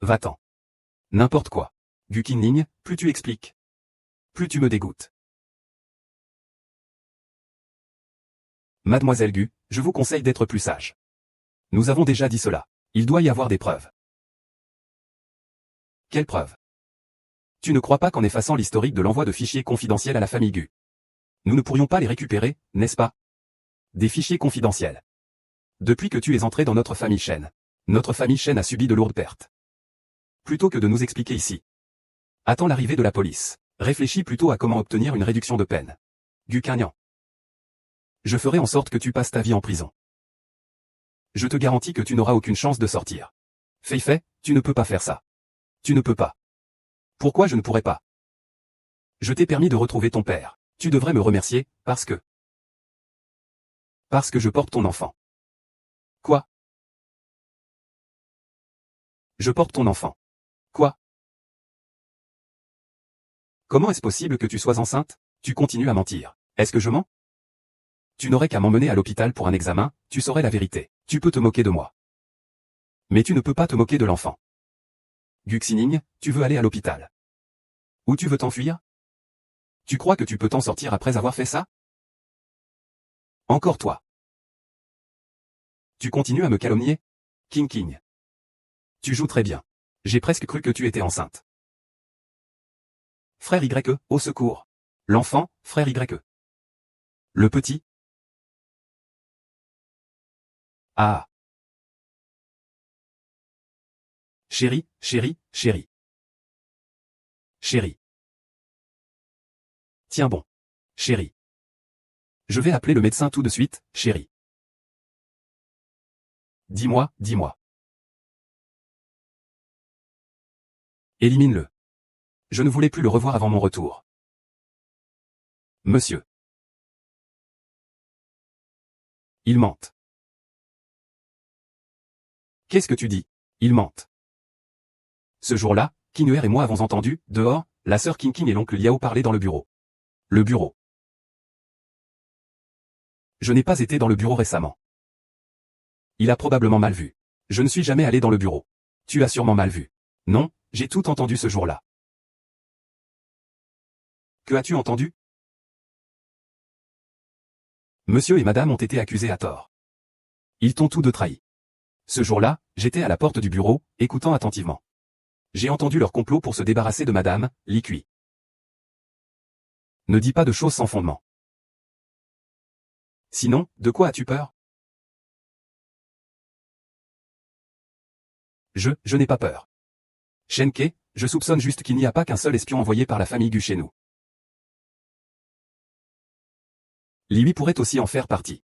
Va-t'en. N'importe quoi. Gu Qinling, plus tu expliques, plus tu me dégoûtes. Mademoiselle Gu, je vous conseille d'être plus sage. Nous avons déjà dit cela. Il doit y avoir des preuves. Quelles preuves? Tu ne crois pas qu'en effaçant l'historique de l'envoi de fichiers confidentiels à la famille Gu, nous ne pourrions pas les récupérer, n'est-ce pas? Des fichiers confidentiels. Depuis que tu es entré dans notre famille Shen a subi de lourdes pertes. Plutôt que de nous expliquer ici. Attends l'arrivée de la police. Réfléchis plutôt à comment obtenir une réduction de peine. Gu Qinling. Je ferai en sorte que tu passes ta vie en prison. Je te garantis que tu n'auras aucune chance de sortir. Fei Fei, tu ne peux pas faire ça. Tu ne peux pas. Pourquoi je ne pourrais pas? Je t'ai permis de retrouver ton père. Tu devrais me remercier, parce que je porte ton enfant. Quoi? Je porte ton enfant. Quoi? Comment est-ce possible que tu sois enceinte? Tu continues à mentir. Est-ce que je mens? Tu n'aurais qu'à m'emmener à l'hôpital pour un examen, tu saurais la vérité. Tu peux te moquer de moi. Mais tu ne peux pas te moquer de l'enfant. Gu Qinling, tu veux aller à l'hôpital. Ou tu veux t'enfuir? Tu crois que tu peux t'en sortir après avoir fait ça? Encore toi. Tu continues à me calomnier? King. Tu joues très bien. J'ai presque cru que tu étais enceinte. Frère YE, au secours. L'enfant, frère YE. Le petit? Ah. Chérie. Tiens bon. Chérie. Je vais appeler le médecin tout de suite, chérie. Dis-moi. Élimine-le. Je ne voulais plus le revoir avant mon retour. Monsieur. Ils mentent. Qu'est-ce que tu dis? Ils mentent. Ce jour-là, Qinhuer et moi avons entendu, dehors, la sœur King et l'oncle Liao parler dans le bureau. Le bureau. Je n'ai pas été dans le bureau récemment. Il a probablement mal vu. Je ne suis jamais allé dans le bureau. Tu as sûrement mal vu. Non, j'ai tout entendu ce jour-là. Que as-tu entendu? Monsieur et madame ont été accusés à tort. Ils t'ont tous deux trahi. Ce jour-là, j'étais à la porte du bureau, écoutant attentivement. J'ai entendu leur complot pour se débarrasser de madame, Li Kui. Ne dis pas de choses sans fondement. Sinon, de quoi as-tu peur? Je n'ai pas peur. Shenke, Je soupçonne juste qu'il n'y a pas qu'un seul espion envoyé par la famille Gu chez nous. Lui pourrait aussi en faire partie.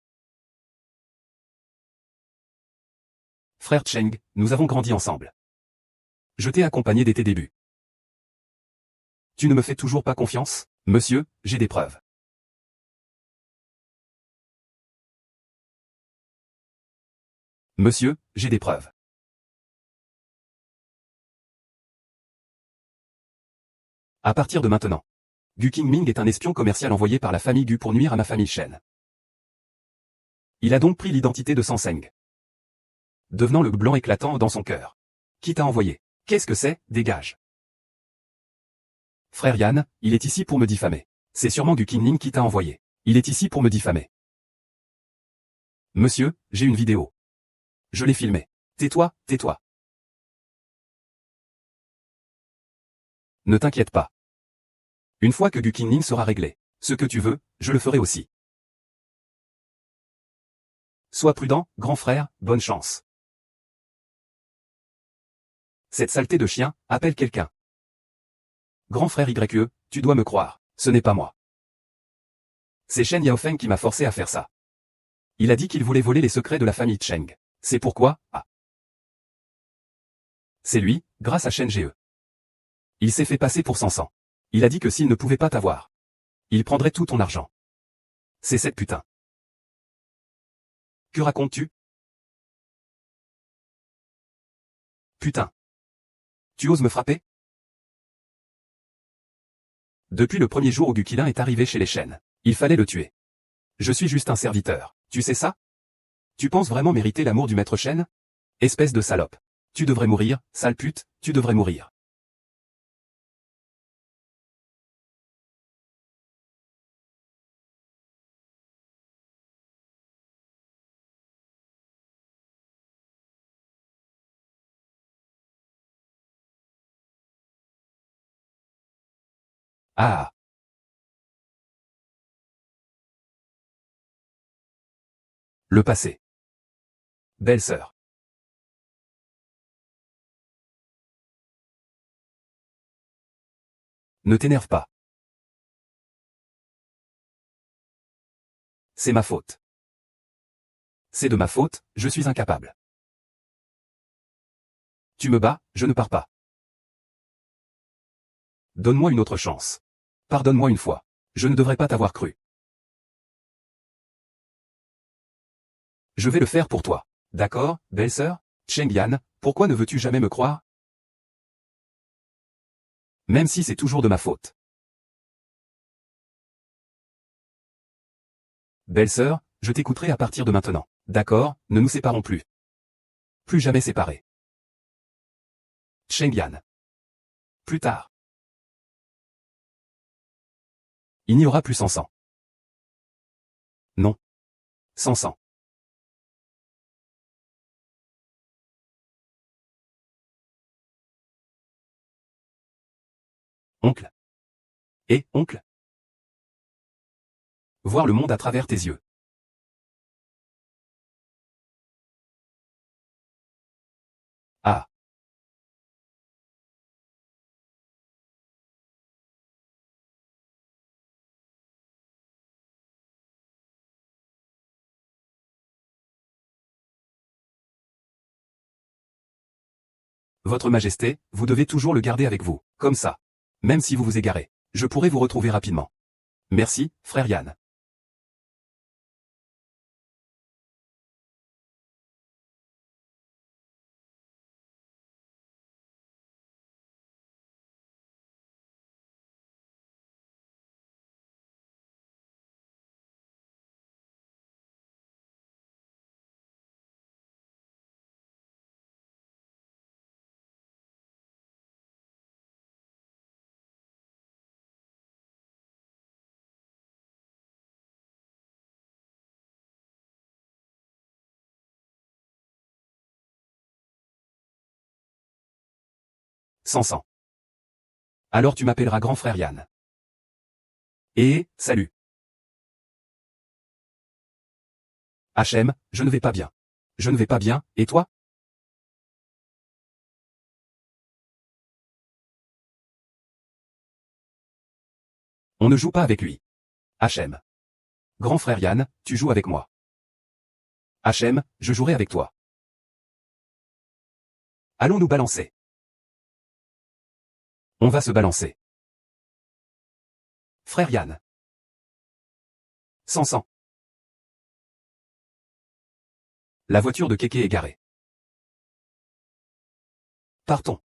Frère Cheng, nous avons grandi ensemble. Je t'ai accompagné dès tes débuts. Tu ne me fais toujours pas confiance? Monsieur, j'ai des preuves. Monsieur, j'ai des preuves. À partir de maintenant. Gu Qingming est un espion commercial envoyé par la famille Gu pour nuire à ma famille Shen. Il a donc pris l'identité de Sanseng, devenant le blanc éclatant dans son cœur. Qui t'a envoyé? Qu'est-ce que c'est? Dégage. Frère Yan, il est ici pour me diffamer. C'est sûrement Gu Qingming qui t'a envoyé. Il est ici pour me diffamer. Monsieur, j'ai une vidéo. Je l'ai filmée. Tais-toi, tais-toi. Ne t'inquiète pas. Une fois que Gu Qingming sera réglé, ce que tu veux, je le ferai aussi. Sois prudent, grand frère, bonne chance. Cette saleté de chien, appelle quelqu'un. Grand frère YE, tu dois me croire, ce n'est pas moi. C'est Shen Yaofeng qui m'a forcé à faire ça. Il a dit qu'il voulait voler les secrets de la famille Cheng. C'est pourquoi, c'est lui, grâce à Shen Ge. Il s'est fait passer pour Sansan. Il a dit que s'il ne pouvait pas t'avoir, il prendrait tout ton argent. C'est cette putain. Que racontes-tu? Putain. Tu oses me frapper? Depuis le premier jour où Gukilin est arrivé chez les Shen, il fallait le tuer. Je suis juste un serviteur, tu sais ça? Tu penses vraiment mériter l'amour du maître Shen? Espèce de salope. Tu devrais mourir, sale pute, tu devrais mourir. Ah. Le passé. Belle sœur. Ne t'énerve pas. C'est ma faute. C'est de ma faute, je suis incapable. Tu me bats, je ne pars pas. Donne-moi une autre chance. Pardonne-moi une fois. Je ne devrais pas t'avoir cru. Je vais le faire pour toi. D'accord, belle-sœur? Cheng Yan, pourquoi ne veux-tu jamais me croire? Même si c'est toujours de ma faute. Belle-sœur, je t'écouterai à partir de maintenant. D'accord, ne nous séparons plus. Plus jamais séparés. Cheng Yan. Plus tard. Il n'y aura plus Sansan. Non. Sansan. Oncle. Et, oncle? Voir le monde à travers tes yeux. Ah. Votre Majesté, vous devez toujours le garder avec vous, comme ça. Même si vous vous égarez, je pourrai vous retrouver rapidement. Merci, frère Yan. Sansan. Alors tu m'appelleras grand frère Yan. Et, salut. Hachem, je ne vais pas bien. Je ne vais pas bien, et toi? On ne joue pas avec lui. Hachem. Grand frère Yann, tu joues avec moi. Hachem, je jouerai avec toi. Allons nous balancer. On va se balancer. Frère Yann. Sans. La voiture de Kéké est garée. Partons.